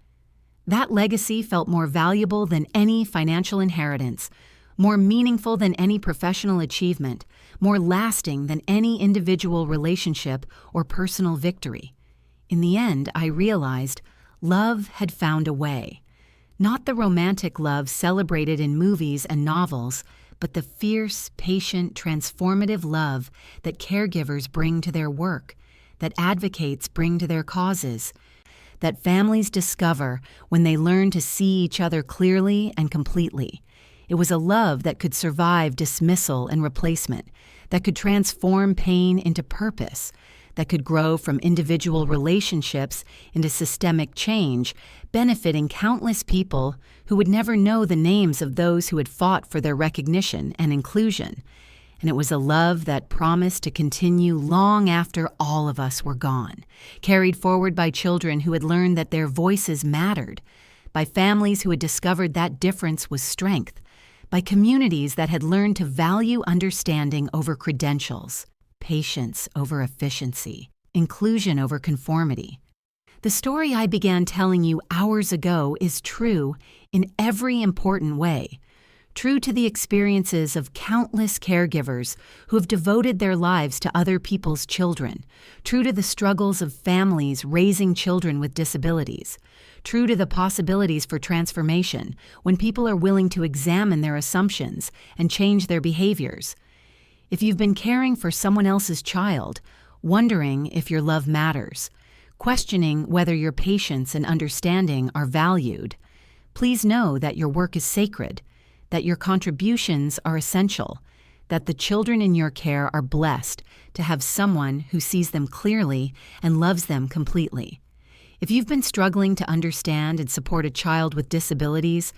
That legacy felt more valuable than any financial inheritance, more meaningful than any professional achievement, more lasting than any individual relationship or personal victory. In the end, I realized love had found a way. Not the romantic love celebrated in movies and novels, but the fierce, patient, transformative love that caregivers bring to their work, that advocates bring to their causes, that families discover when they learn to see each other clearly and completely. It was a love that could survive dismissal and replacement, that could transform pain into purpose, that could grow from individual relationships into systemic change, benefiting countless people who would never know the names of those who had fought for their recognition and inclusion. And it was a love that promised to continue long after all of us were gone, carried forward by children who had learned that their voices mattered, by families who had discovered that difference was strength, by communities that had learned to value understanding over credentials, patience over efficiency, inclusion over conformity. The story I began telling you hours ago is true in every important way. True to the experiences of countless caregivers who have devoted their lives to other people's children, true to the struggles of families raising children with disabilities, true to the possibilities for transformation when people are willing to examine their assumptions and change their behaviors. If you've been caring for someone else's child, wondering if your love matters, questioning whether your patience and understanding are valued, please know that your work is sacred, that your contributions are essential, that the children in your care are blessed to have someone who sees them clearly and loves them completely. If you've been struggling to understand and support a child with disabilities,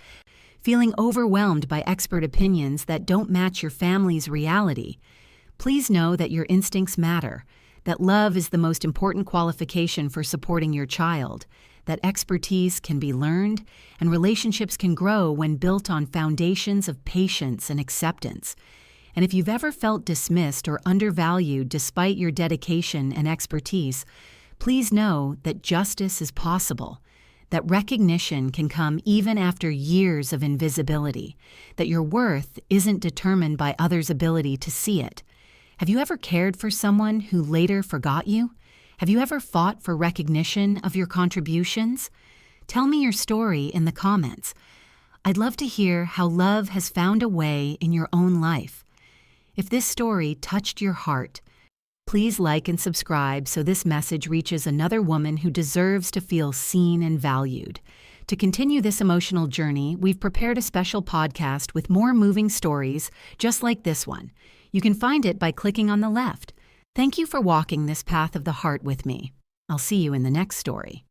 feeling overwhelmed by expert opinions that don't match your family's reality, please know that your instincts matter, that love is the most important qualification for supporting your child, that expertise can be learned and relationships can grow when built on foundations of patience and acceptance. And if you've ever felt dismissed or undervalued despite your dedication and expertise, please know that justice is possible, that recognition can come even after years of invisibility, that your worth isn't determined by others' ability to see it. Have you ever cared for someone who later forgot you? Have you ever fought for recognition of your contributions? Tell me your story in the comments. I'd love to hear how love has found a way in your own life. If this story touched your heart, please like and subscribe so this message reaches another woman who deserves to feel seen and valued. To continue this emotional journey, we've prepared a special podcast with more moving stories just like this one. You can find it by clicking on the left. Thank you for walking this path of the heart with me. I'll see you in the next story.